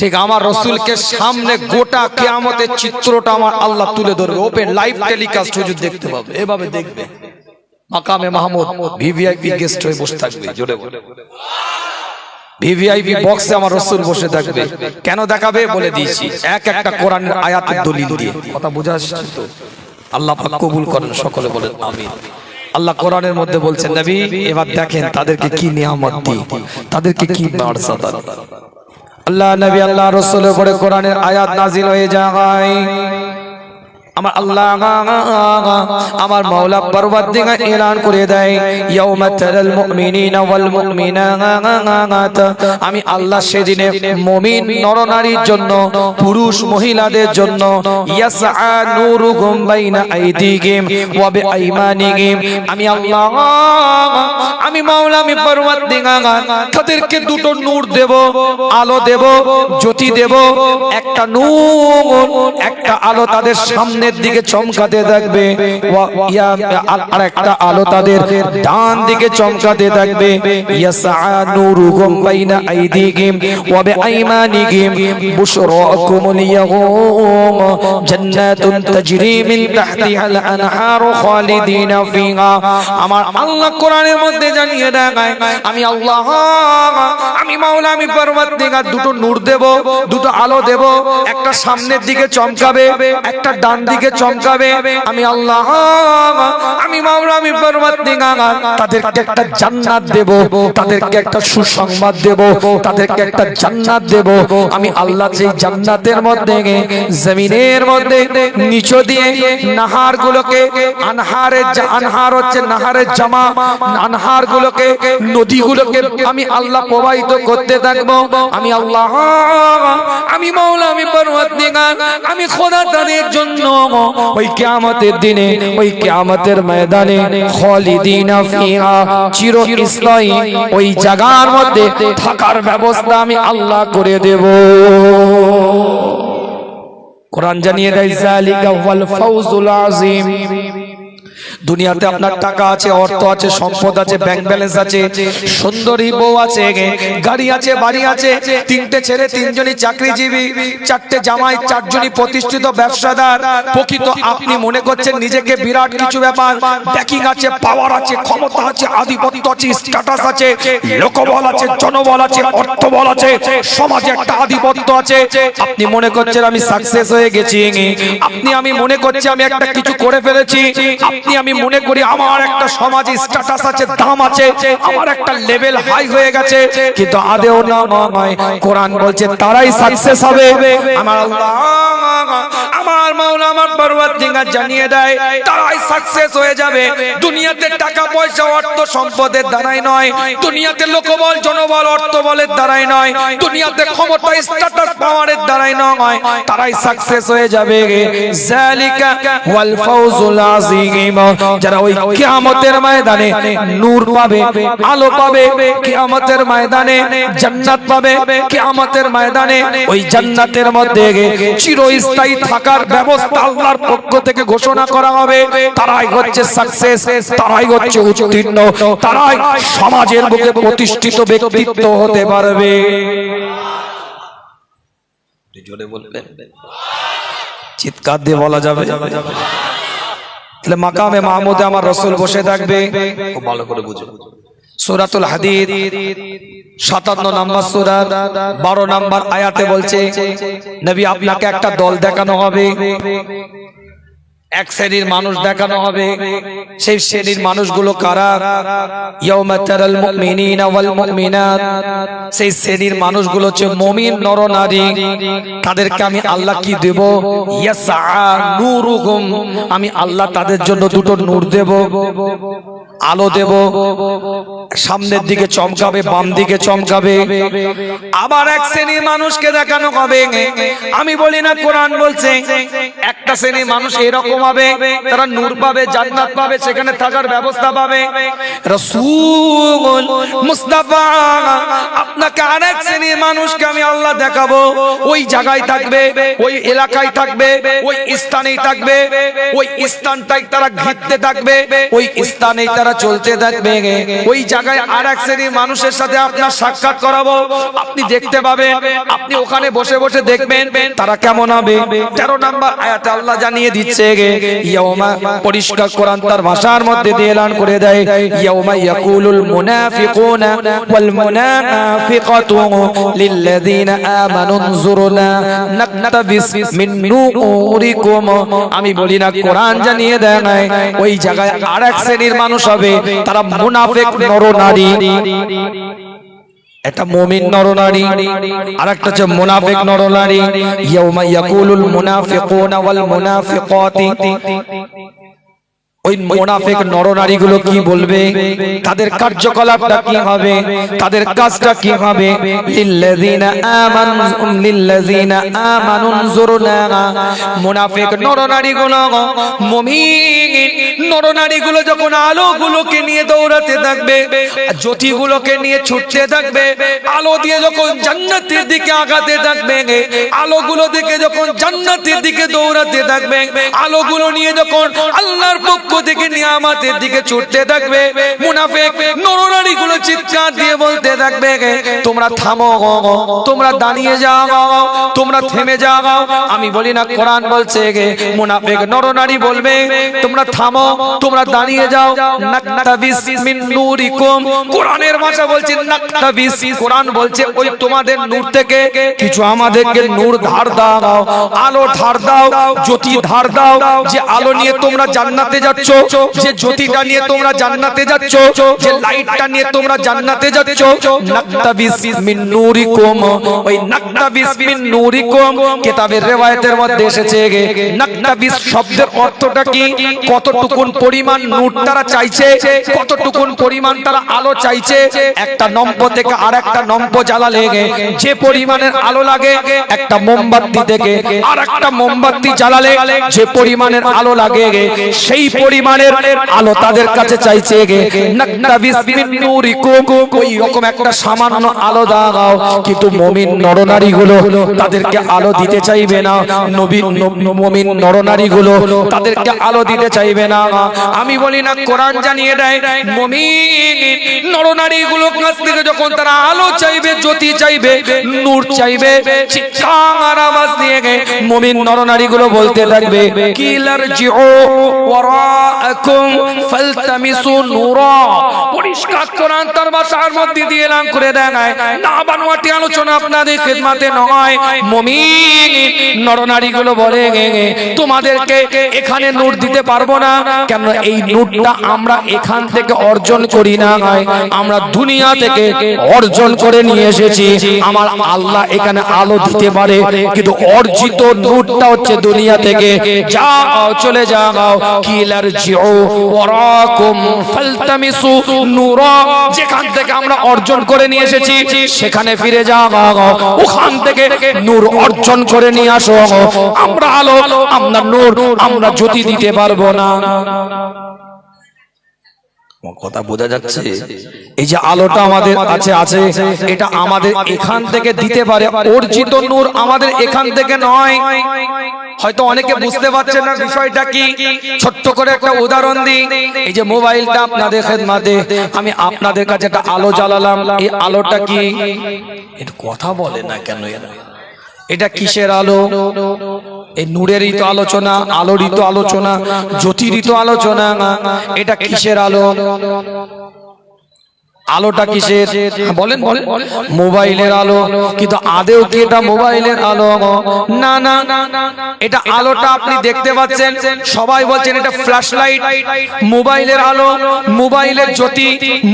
B: ঠিক আমার রাসূলকে সামনে গোটা কিয়ামতের চিত্রটা আমার আল্লাহ তুলে ধরবে, ওপেন লাইভ টেলিকাস্ট হুজুর দেখতে পাবে, এভাবে দেখবে। মাকামে মাহমুদ ভিভিআইপি গেস্ট হয়ে বসে থাকবে, জোরে বলে ভিভিআইপি বক্সে আমার রাসূল বসে থাকবে। কেন দেখাবে বলে দিয়েছি, এক একটা কোরআনের আয়াতের দলিল দিয়ে। কথা বোঝা আসছে তো? আল্লাহ পাক কবুল করেন, সকলে বলেন আমিন। আল্লাহ কোরআনের মধ্যে বলছেন, নবী এবার দেখেন তাদেরকে কি নিয়ামত দিই, তাদেরকে কি বারসা দান। আল্লাহ নবী আল্লাহ রাসূলের উপরে কোরআনের আয়াত নাযিল হয়ে যায়। আমার আল্লাহ আমার মাওলা পরওয়ারদিগার এলান করে দেয়, ইয়াউমা তারাল মুমিনিনা ওয়াল মুমিনাত, আমি আল্লাহ সেদিনে মুমিন নরনারীর জন্য, পুরুষ মহিলাদের জন্য, ইয়াসআ নূরুহুম বাইনা আইদিহিম ওয়া বিআইমানিহিম, আমি আল্লাহ আমি মাওলা আমি পরওয়ারদিগার তাদেরকে দুটো নূর দেব, আলো দেব, জ্যোতি দেব। একটা নূর, একটা আলো তাদের সামনে দিকে চমকাতে থাকবে, আর একটা আলো তাদের ডান দিকে চমকাতে থাকবে। ইয়াসআ নূরুহুম বাইনা আইদিহিম ওয়া বিআইমানিহিম বুশরাকুমুল ইয়াউম জান্নাতুন তাজরি মিন তাহতিহাল আনহারু খালিদিনা ফিহা। আমার আল্লাহ কোরআনের মধ্যে জানিয়ে দেয়, আমি আল্লাহ আমি মাওলা আমি পরওয়ারদিগার দুটো নূর দেব, দুটো আলো দেব, একটা সামনের দিকে চমকাবে, একটা ডান দিকে চমকাবে। আমি আল্লাহ আমি মাওলা আমি পরওয়ারদিগার তাদেরকে একটা জান্নাত দেব, তাদেরকে একটা সুসংবাদ দেব, তাদেরকে একটা জান্নাত দেব। আমি আল্লাহ সেই জান্নাতের মধ্যে জমিনের মধ্যে নিচে দিয়ে নাহার গুলোকে, আনহার হচ্ছে নাহারের জামা, আনহার গুলোকে, নদীগুলোকে আমি আল্লাহ প্রবাহিত করতে থাকবো। আমি আল্লাহ, আমি মাওলা, আমি পরওয়ারদিগার, আমি খোদা তাদের জন্য ওই কিয়ামতের দিনে, ওই কিয়ামতের ময়দানে খালিদিনা ফিহা, চিরস্থায়ী ওই জায়গার মধ্যে থাকার ব্যবস্থা আমি আল্লাহ করে দেব। কোরআন জানিয়ে দেয় যালিকা ওয়াল ফাউজুল আযীম। দুনিয়াতে আপনার টাকা আছে, অর্থ আছে, সম্পদ আছে, ব্যাংক ব্যালেন্স আছে, সুন্দরী বউ আছে, গাড়ি আছে, বাড়ি আছে, তিনটে ছেলে, তিনজনই চাকরিজীবী, চারটে জামাই, চারজনই প্রতিষ্ঠিত ব্যবসাদার। প্রকৃত আপনি মনে করছেন নিজেকে বিরাট কিছু ব্যাপার, ব্যাকিং আছে, পাওয়ার আছে, ক্ষমতা আছে, আধিপত্য আছে, স্ট্যাটাস আছে, লোকবল আছে, জনবল আছে, অর্থবল আছে, সমাজে একটা আধিপত্য আছে। আপনি মনে করছেন আমি সাকসেস হয়ে গেছি, আমি মনে করছি আমি একটা কিছু করে ফেলেছি, আমি মনে করি আমার একটা সমাজে স্ট্যাটাস আছে, দাম আছে, আমার একটা লেভেল হাই হয়ে গেছে, কিন্তু আদেও না নয়। কোরআন বলছে তারাই সাকসেস হবে। আমার আল্লাহ, আমার মাওলা, আমার পরওয়ারদিগার জানিয়ে দেয় তারাই সাকসেস হয়ে যাবে। দুনিয়াতে টাকা পয়সা, অর্থ সম্পদের দ্বারাই নয়, দুনিয়াতে লোকবল, জনবল, অর্থবলের দ্বারাই নয়, দুনিয়াতে ক্ষমতা, স্ট্যাটাস, পাওয়ারের দ্বারাই নয়, তারাই সাকসেস হয়ে যাবে। যালিকা ওয়াল ফাউজুল আযীম। যারা ওই কিয়ামতের ময়দানে নূর পাবে, আলো পাবে, কিয়ামতের ময়দানে জান্নাত পাবে, কিয়ামতের ময়দানে ওই জান্নাতের মধ্যে চিরস্থায়ী থাকার ব্যবস্থা আল্লাহর পক্ষ থেকে ঘোষণা করা হবে। তারাই হচ্ছে সাকসেস, তারাই হচ্ছে উত্তীর্ণ, তারাই সমাজের বুকে প্রতিষ্ঠিত ব্যক্তিত্ব হতে পারবে। জোরে বলবেন, চিৎকার দিয়ে বলা যাবে। মাকামে মাহমুদে আমার রাসূল বসে থাকবে, খুব ভালো করে বুঝুন। সূরাতুল হাদীদ 57 নম্বর সূরা 12 নম্বর আয়াতে বলছে, নবী আপনাকে একটা দল দেখানো হবে, এক শ্রেণীর মানুষ দেখানো হবে। সেই শ্রেণীর মানুষগুলো কারা? ইয়াউমা তারাল মুমিনিনা ওয়াল মুমিনাত। সেই শ্রেণীর মানুষগুলো হচ্ছে মুমিন নর নারী। তাদেরকে আমি আল্লাহ কি দেব? ইয়াসআ নূরুহুম, আমি আল্লাহ তাদের জন্য দুটো নূর দেব, আলো দেব। সামনের দিকে চমকাবে, বাম দিকে চমকাবে। আবার এক শ্রেণীর মানুষকে দেখানো হবে, আমি বলি না, কোরআন বলছে একটা শ্রেণীর মানুষ এরকম হবে, তারা নূর পাবে, জান্নাত পাবে, সেখানে থাকার ব্যবস্থা পাবে। রাসূল মুস্তাফা আপনাকে আরেক শ্রেণীর মানুষকে আমি আল্লাহ দেখাবো, ওই জায়গায় থাকবে, ওই এলাকায় থাকবে, ওই স্থানেই থাকবে, ওই স্থানটাই তারা ঘিরতে থাকবে, ওই স্থানেই তারা চলতে থাকবে। ওই জায়গায় আরেক শ্রেণীর মানুষের সাথে আপনার সাক্ষাৎ করাবো, আপনি দেখতে পাবেন, আপনি ওখানে বসে বসে দেখবেন তারা কেমন হবে। 13 নম্বর আয়াতে আল্লাহ জানিয়ে দিচ্ছে, ইয়াউমা, পরিষ্কার কোরআন তার ভাষার মধ্যে দিয়ে এলান করে দেয়, ইয়াউমা ইয়াকুলুল মুনাফিকুনা ওয়াল মুনাফিকাতু লিল্লাযিনা আমানু নজুরনা নাকতাবিস মিন নূরিকুম। আমি বলি না, কোরআন জানিয়ে দেয় ওই জায়গায় আরেক শ্রেণীর মানুষ হবে, তারা মুনাফিক নরনারী। একটা মুমিন নরনারী, আরেকটা হচ্ছে মুনাফিক নরনারী। ইয়াউমা ইয়াকুলুল মুনাফিকুনা ওয়াল মুনাফিকাতি, ওই মুনাফিক নরনারীগুলো কি বলবে, তাদের কার্যকলাপটা কি হবে, তাদের কাজটা কি হবে। লিল্লাযিনা আমানু নজুরনা, মুনাফিক নরনারীগুলো, মুমিন নরনারীগুলো যখন আলোগুলোকে নিয়ে দৌড়াতে থাকবে, জ্যোতিগুলোকে নিয়ে ছুটতে থাকবে, আলো দিয়ে যখন জান্নাতের দিকে আগাতে থাকবে, আলোগুলো দেখে যখন জান্নাতের দিকে দৌড়াতে থাকবে, আলোগুলো নিয়ে যখন আল্লাহর পক্ষ থেকে নিয়ামতের দিকে ছুটতে থাকবে, মুনাফিক নরনারীগুলো চিৎকার দিয়ে বলতে থাকবে, তোমরা থামো, তোমরা দাঁড়িয়ে যাও, তোমরা থেমে যাও। আমি বলি না, কোরআন বলছে মুনাফিক নরনারী বলবে, তোমরা থামো, তোমরা দাঁড়িয়ে যাও। নাকতাবিস মিন নূরিকুম, কোরআনের ভাষা বলছে নাকতাবিস। কোরআন বলছে ওই তোমাদের নূর থেকে কিছু আমাদেরকে নূর ধার দাও, আলো ধার দাও, জ্যোতি ধার দাও, যে আলো নিয়ে তোমরা জান্নাতে যাচ্ছ,
A: যাচ্ছ, যে জ্যোতিটা নিয়ে তোমরা জান্নাতে যাচ্ছ, যে লাইটটা নিয়ে তোমরা জান্নাতে যাচ্ছ, নাকতাবিস মিন নূরিকুম, ওই নাকতাবিস মিন নূরিকুম কিতাবের রিওয়ায়াতের মধ্যে এসেছে নাকতাবিস শব্দের অর্থটা কি, কতটুকুন পরিমাণ নূর তারা চাইছে, কতটুকুন পরিমাণ তারা আলো চাইছে। একটা নম্ব থেকে আরেকটা নম্ব জ্বালালে যে পরিমাণের আলো লাগে, একটা মোমবাতি থেকে আরেকটা মোমবাতি জ্বালালে যে পরিমাণের আলো লাগে, সেই পরিমাণের আলো তাদের কাছে চাইছে। নাকতাবিস মিন নূরিকুম, ওই রকম একটা সামান্য আলো দাও, কিন্তু মুমিন নরনারীগুলো তাদেরকে আলো দিতে চাইবে না। মুমিন নরনারীগুলো তাদেরকে আলো দিতে চাইবে না। আমি বলি না, কোরআন জানিয়ে দেয় মুমিন নরনারীগুলো কাছ থেকে যখন তারা আলো চাইবে, জ্যোতি চাইবে, নূর চাইবে, চিৎকার আওয়াজ দিয়ে মুমিন নরনারীগুলো বলতে থাকবে কিলারজিউ ওয়ারাআকুম ফালতামিসু নূরা। পরিষ্কার কোরআন তার ভাষার মধ্যে দিয়ে এলান করে দেয় না, বানোয়াটি আলোচনা আপনাদের খিদমতে নয়। মুমিন নরনারীগুলো বলে তোমাদেরকে এখানে নূর দিতে পারবো না, কেন এই নূরটা আমরা এখান থেকে অর্জন করি না, আমরা দুনিয়া থেকে অর্জন করে নিয়ে এসেছি। আমার আল্লাহ এখানে আলো দিতে পারে, কিন্তু অর্জিত নূরটা হচ্ছে দুনিয়া থেকে। যাও চলে যাও, কিলারজিউ ওয়ারাকুম ফালতামিসু নূরা, যেখান থেকে আমরা অর্জন করে নিয়ে এসেছি সেখানে ফিরে যাও, ওখান থেকে নূর অর্জন করে নিয়ে আসো। আমরা আলো, আমরা নূর, আমরা জ্যোতি দিতে পারবো না। কথা বোঝা যাচ্ছে? এই যে আলোটা আমাদের আছে এটা আমাদের এখান থেকে দিতে পারে, অর্জিত নূর আমাদের এখান থেকে নয়। হয়তো অনেকে বুঝতে পারছেন না বিষয়টা কি। ছোট্ট করে একটা উদাহরণ দিই। এই যে মোবাইলটা আপনাদের খেদমতে, আমি আপনাদের কাছে একটা আলো জ্বালালাম, এই আলোটা কি? এটা কথা বলে না কেন? এটা কিসের আলো? এই নূরেরই তো আলোচনা, আলোরই তো আলোচনা, জ্যোতিরই তো আলোচনা। এটা কিসের আলো? আলোটা কিসের? বলেন বলেন। মোবাইলের আলো। কিন্তু আদেও কি এটা মোবাইলের আলো? না না, এটা আলোটা আপনি দেখতে পাচ্ছেন, সবাই বলছেন এটা ফ্ল্যাশ লাইট। মোবাইলের আলো, মোবাইলের জ্যোতি,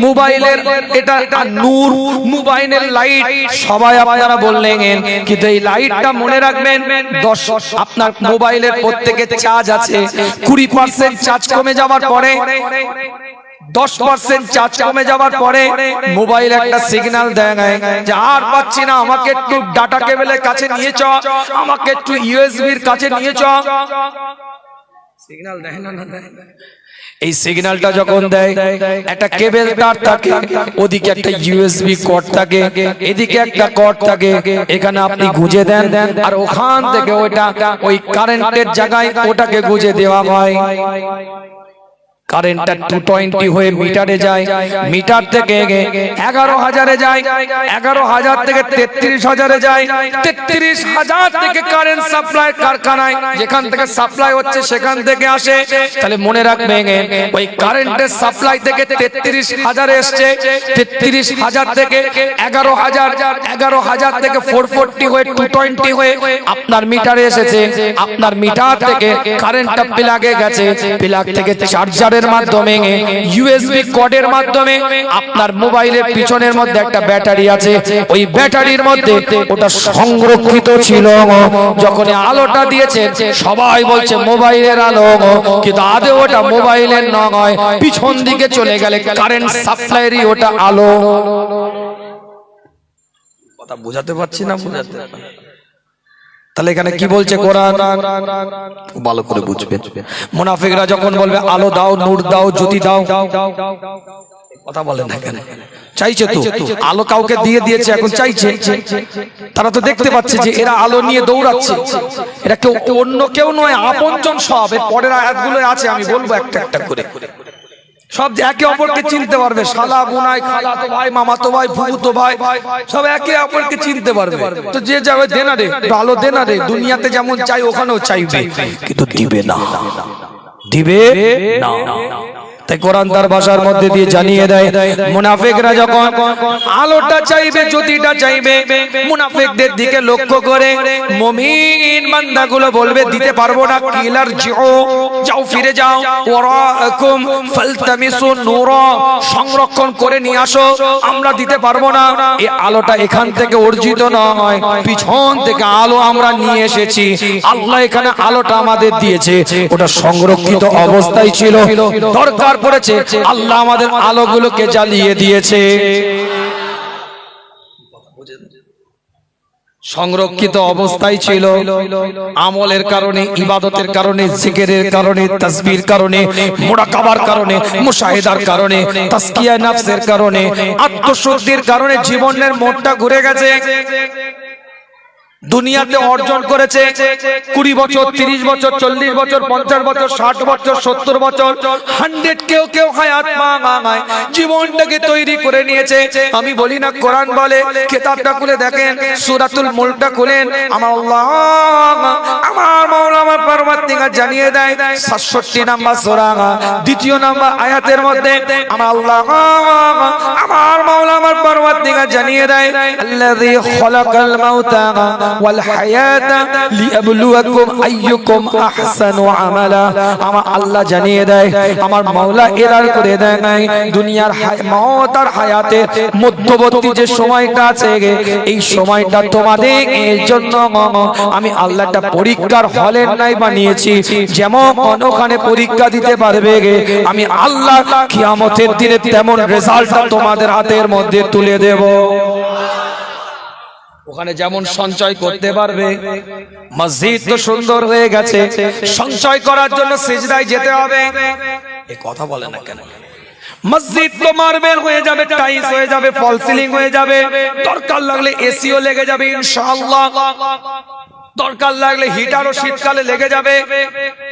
A: মোবাইলের এটা নূর, মোবাইলের লাইট, সবাই আপনারা বললেন। কিন্তু এই লাইটটা মনে রাখবেন, আপনার মোবাইলের প্রত্যেকের চার্জ আছে, 20% চার্জ কমে যাওয়ার পরে, 10% চার্জ কমে যাওয়ার পরে মোবাইল একটা সিগন্যাল দেয় যে আর পাচ্ছি না, আমাকে একটু ডাটা কেবলের কাছে নিয়ে চ, আমাকে একটু ইউএসবির কাছে নিয়ে চ। সিগন্যাল দেয় না? এই সিগন্যালটা যখন দেয়, একটা কেবল তার থাকে, ওদিকে একটা ইউএসবি কর্ড থাকে, এদিকে একটা কর্ড থাকে, এখানে আপনি গুঁজে দেন, আর ওখান থেকে ওইটা ওই কারেন্টের জায়গায় ওটাকে গুঁজে দেওয়া হয়। কারেন্টটা 220 হয়ে মিটারে যায়, মিটার থেকে 11,000-এ যায়, 11,000 থেকে 33,000-এ যায়, 33,000 থেকে কারেন্ট সাপ্লাই কারখানায়, যেখান থেকে সাপ্লাই হচ্ছে সেখান থেকে আসে। তাহলে মনে রাখবেন, ওই কারেন্টের সাপ্লাই থেকে 33,000-এ এসছে, 33,000 থেকে 11,000, 11,000 থেকে 440 হয়ে 220 হয়ে আপনার মিটারে এসেছে। আপনার মিটার থেকে কারেন্টটা প্লাগে গেছে, প্লাগ থেকে চার্জারের মাধ্যমে, ইউএসবি কর্ডের মাধ্যমে আপনার মোবাইলের পিছনের মধ্যে একটা ব্যাটারি আছে, ওই ব্যাটারির মধ্যে ওটা সংরক্ষিত ছিল। যখন আলোটা দিয়েছে সবাই বলছে মোবাইলের আলো, কিন্তু আদৌ ওটা মোবাইলের নয়, পিছন দিকে চলে গেলে কারেন্ট সাপ্লাইয়েরই ওটা আলো। কথা বোঝাতে পারছি না? বোঝাতে? তাহলে এখানে কি বলছে কোরআন? ভালো করে বুঝবেন। মুনাফিকরা যখন বলবে আলো দাও, নূর দাও, জ্যোতি দাও, কথা বলেন না কেন? চাইছে তো আলো, কাউকে দিয়ে দিয়েছে, এখন চাইছে। তারা তো দেখতে পাচ্ছে যে এরা আলো নিয়ে দৌড়াচ্ছে, এরা কেউ অন্য কেউ নয়, আপনজন সব। এর পরের আয়াতগুলো আছে, আমি বলবো একটা একটা করে। সব একে অপরকে চিনতে পারবে, শালা বোনাই, খালাতো ভাই, মামাতো ভাই, ফুফুতো ভাই, সব একে অপরকে চিনতে পারবে। তো যে যাবে দেনা রে, ভালো দেনা রে, দুনিয়াতে যেমন চাই ওখানেও চাইবে, কিন্তু দিবে না, দিবে না।
B: তাই কোরআন তার ভাষার মধ্যে দিয়ে জানিয়ে দেয় মুনাফিকরা যখন আলোটা চাইবে, জ্যোতিটা চাইবে, মুনাফিকদের দিকে লক্ষ্য করে মুমিন বান্দাগুলো বলবে দিতে পারবো না, কিলার জিও, যাও ফিরে যাও, ওয়ারাকুম ফালতামিসু নূরা, সংরক্ষণ করে নিয়ে আসো, আমরা দিতে পারবো না। এই আলোটা এখান থেকে অর্জিত নয়, পিছন থেকে আলো আমরা নিয়ে এসেছি। আল্লাহ এখানে আলোটা আমাদের দিয়েছে, ওটা সংরক্ষিত অবস্থায় ছিল, দরকার পড়েছে আল্লাহ আমাদের আলোগুলোকে জ্বালিয়ে দিয়েছে। সংরক্ষিত অবস্থায় ছিল, আমলের কারণে, ইবাদতের কারণে, জিকিরের কারণে, তাসবির কারণে, মুরাকাবার কারণে, মুশাহিদার কারণে, তাসকিয়া নফসের কারণে, আত্মশুদ্ধির কারণে জীবনের মোড়টা ঘুরে গেছে। দুনিয়াতে অর্জন করেছে 20 বছর, 30 বছর, 40 বছর, 50 বছর, 60 বছর, 70 বছর, 100, কেউ কেউ হায়াত পায়, জীবনটাকে তৈরি করে নিয়েছে। আমি বলি না, কোরআন বলে, কিতাবটা খুলে দেখেন, সূরাতুল মুলকটা খুলেন, আমার আল্লাহ, আমার মাওলা, আমার পরওয়ারদিগার জানিয়ে দেয় 67 নাম্বার সূরা, 2 নাম্বার আয়াতের মধ্যে আমার আল্লাহ, আমার মাওলা, আমার পরওয়ারদিগার জানিয়ে দেয় আল্লাযী খালাকাল মাউতা ওয়াল হায়াতা লিয়াবলুয়াকুম আইয়ুকুম আহসানু আমালা। আমার আল্লাহ জানিয়ে দেয়, আমার মাওলা এরার করে দেয় নাই, দুনিয়ার মওত আর হায়াতের মধ্যবর্তী যে সময়টা আছে, এই সময়টা তোমাদের এর জন্য আমি আল্লাহ একটা পরীক্ষার হলের নাই বানিয়েছি, যেমন ওখানে পরীক্ষা দিতে পারবে, আমি আল্লাহ কিয়ামতের দিনে তেমন রেজাল্ট তোমাদের হাতের মধ্যে তুলে দেব। ওখানে যেমন সঞ্চয় করতে পারবে, মসজিদ তো সুন্দর হয়ে গেছে, সঞ্চয় করার জন্য সিজদায় যেতে হবে, এই কথা বলে না কেন? মসজিদ তো মার্বেল হয়ে যাবে, টাইলস হয়ে যাবে, ফল সিলিং হয়ে যাবে, দরকার লাগলে এসিও লেগে যাবে ইনশাআল্লাহ, দরকার লাগলে হিটারও শীতকালে লেগে যাবে।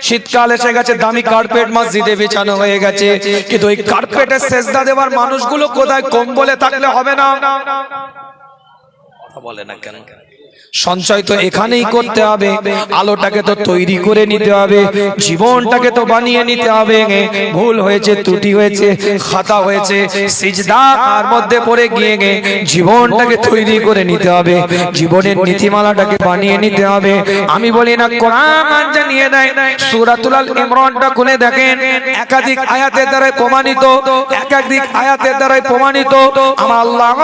B: শীতকাল এসে গেছে, দামি কার্পেট মসজিদে বিছানো হয়ে গেছে, কিন্তু ওই কার্পেটে সেজদা দেওয়ার মানুষগুলো কোথায়? কম্বলে থাকলে হবে না, বলে না কেন? সঞ্চয় তো এখানেই করতে হবে, আলোটাকে তো তৈরি করে নিতে হবে, জীবনটাকে তো বানিয়ে নিতে হবে। ভুল হয়েছে, ত্রুটি হয়েছে, খাতা হয়েছে, সিজদার মধ্যে পড়ে গিয়ে জীবনটাকে তৈরি করে নিতে হবে, জীবনের নীতিমালাটাকে বানিয়ে নিতে হবে। আমি বলি না, কোরআন জানিয়ে দেয়, সূরাতুল আল ইমরানটা খুলে দেখেন, একাধিক আয়াতের দ্বারা প্রমাণিত, একাধিক আয়াতের দ্বারা প্রমাণিত আমার আল্লাহ,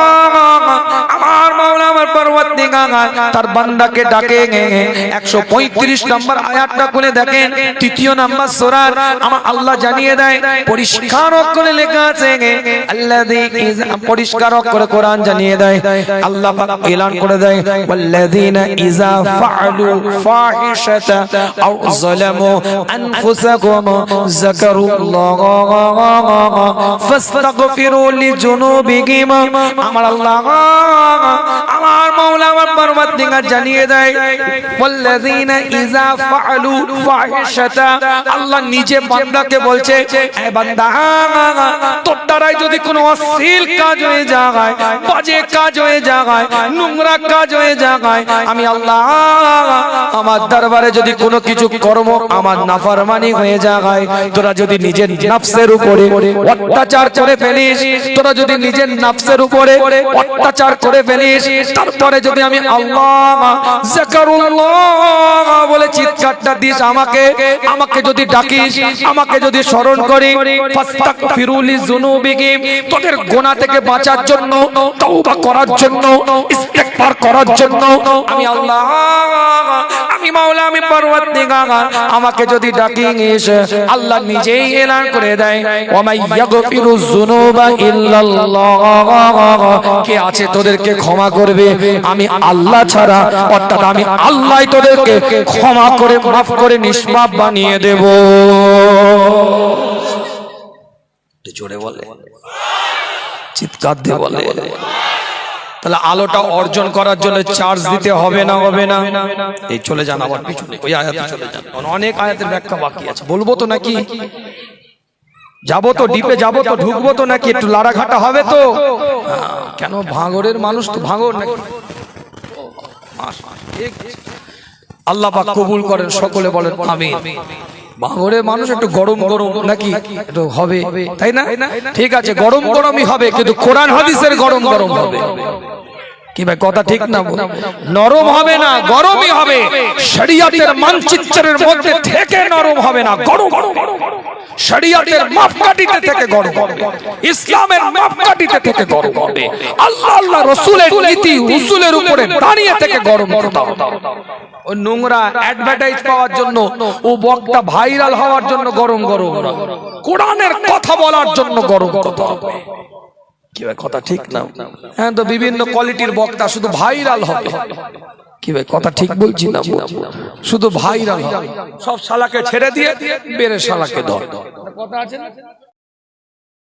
B: আমার মাওলা, আমার পরওয়ারদিগার তার বান্দাকে ডাকে। 135 নম্বর আয়াতটা খুলে দেখেন, 3 নম্বর সূরার আমার আল্লাহ জানিয়ে দেয়, পরিষ্কার করে লেখা আছে, আল্লাযী, পরিষ্কার করে কোরআন জানিয়ে দেয়, আল্লাহ পাক এলান করে দেয়, ওয়াল্লাযীনা ইযা ফাআলু ফাহিশাতা আও যালামু আনফুসাকুম যাকারুল্লাহ ফাস্তাগফিরু লিজুনুবিহিম। আমার আল্লাহ, আমার মাওলা, আমার পরওয়ারদিগার জানিয়ে দেয়, ওয়াল্লাযীনা ইযা ফাআলু ফাহিশাতা, আল্লাহ নিজে বান্দাকে বলছে, এ বান্দা, তোর দ্বারাই যদি কোনো অশ্লীল কাজ হয়ে যায়, বাজে কাজ হয়ে যায়, নোংরা কাজ হয়ে যায়, আমি আল্লাহ আমার দরবারে যদি কোনো কিছু কর্ম আমার নাফরমানি হয়ে যায়, তোরা যদি নিজের নফসের উপরে অত্যাচার করে ফেলিস, তোরা যদি নিজের নফসের উপরে অত্যাচার করে ফেলিস, তারপরে যদি আমি আল্লাহ যাকারুল্লাহ বলে চিৎকারটা দিস, আমাকে যদি ডাকিস, আমাকে যদি স্মরণ করি, ফাস্তাগফিরু লিযুনুবিহিম, তোদের গুনাহ থেকে বাঁচার জন্য, তওবা করার জন্য, ইস্তিগফার করার জন্য আমি আল্লাহ, আমি মাওলা, আমি পরওয়ারদিগার, আমাকে যদি ডাকিস, আল্লাহ নিজেই এলান করে দেয়, ওয়া মাই ইয়াগফিরু যুনুবা ইল্লাল্লাহ, কে আছে তোদেরকে ক্ষমা করবে? আমি আল্লাহ ছাড়া, অর্থাৎ আমি আল্লাহ তোদেরকে ক্ষমা করে, মাফ করে, নিষ্পাপ বানিয়ে দেব। জোরে বলে, চিৎকার দিয়ে বলে। তাহলে আলোটা অর্জন করার জন্য চার্জ দিতে হবে না, হবে না? এই চলে যান আবার পিছনে, ওই আয়াতে চলে যান, অনেক আয়াতের ব্যাখ্যা বাকি আছে, বলবো তো নাকি? যাবো তো, ডিপে যাবো তো, ঢুকবো তো নাকি? একটু লাড়াঘাটা হবে তো? কেন, ভাঙড়ের মানুষ তো, ভাঙড় নাকি? আল্লাহ পাক কবুল করেন, সকলে বলেন আমিন। বাংলার মানুষ একটু গরম গরম নাকি একটু হবে, তাই না? ঠিক আছে, গরম গরমই হবে, কিন্তু কোরআন হাদিসের গরম গরম হবে। কি ভাই কথা ঠিক না? নরম হবে না, গরমই হবে। শরিয়তের মানচিত্রের মধ্যে থেকে নরম হবে না, গরম। শরিয়তের মাপকাঠিতে থেকে গরম হবে, ইসলামের মাপকাঠিতে থেকে গরম হবে, আল্লাহ রাসূলের নীতি উসুলের উপরে দাঁড়িয়ে থেকে গরম করতে হবে। ও নোংরা অ্যাডভার্টাইজ পাওয়ার জন্য, ও বক্তা ভাইরাল হওয়ার জন্য গরম গরম, কোরআনের কথা বলার জন্য গরম কথা হবে। কি ভাই কথা ঠিক না? হ্যাঁ, তো বিভিন্ন কোয়ালিটির বক্তা শুধু ভাইরাল হবে। কি ভাই কথা ঠিক বলছি না? শুধু ভাইরাল হবে, সব শালাকে ছেড়ে দিয়ে বেরে শালাকে ধর, কথা আছে না?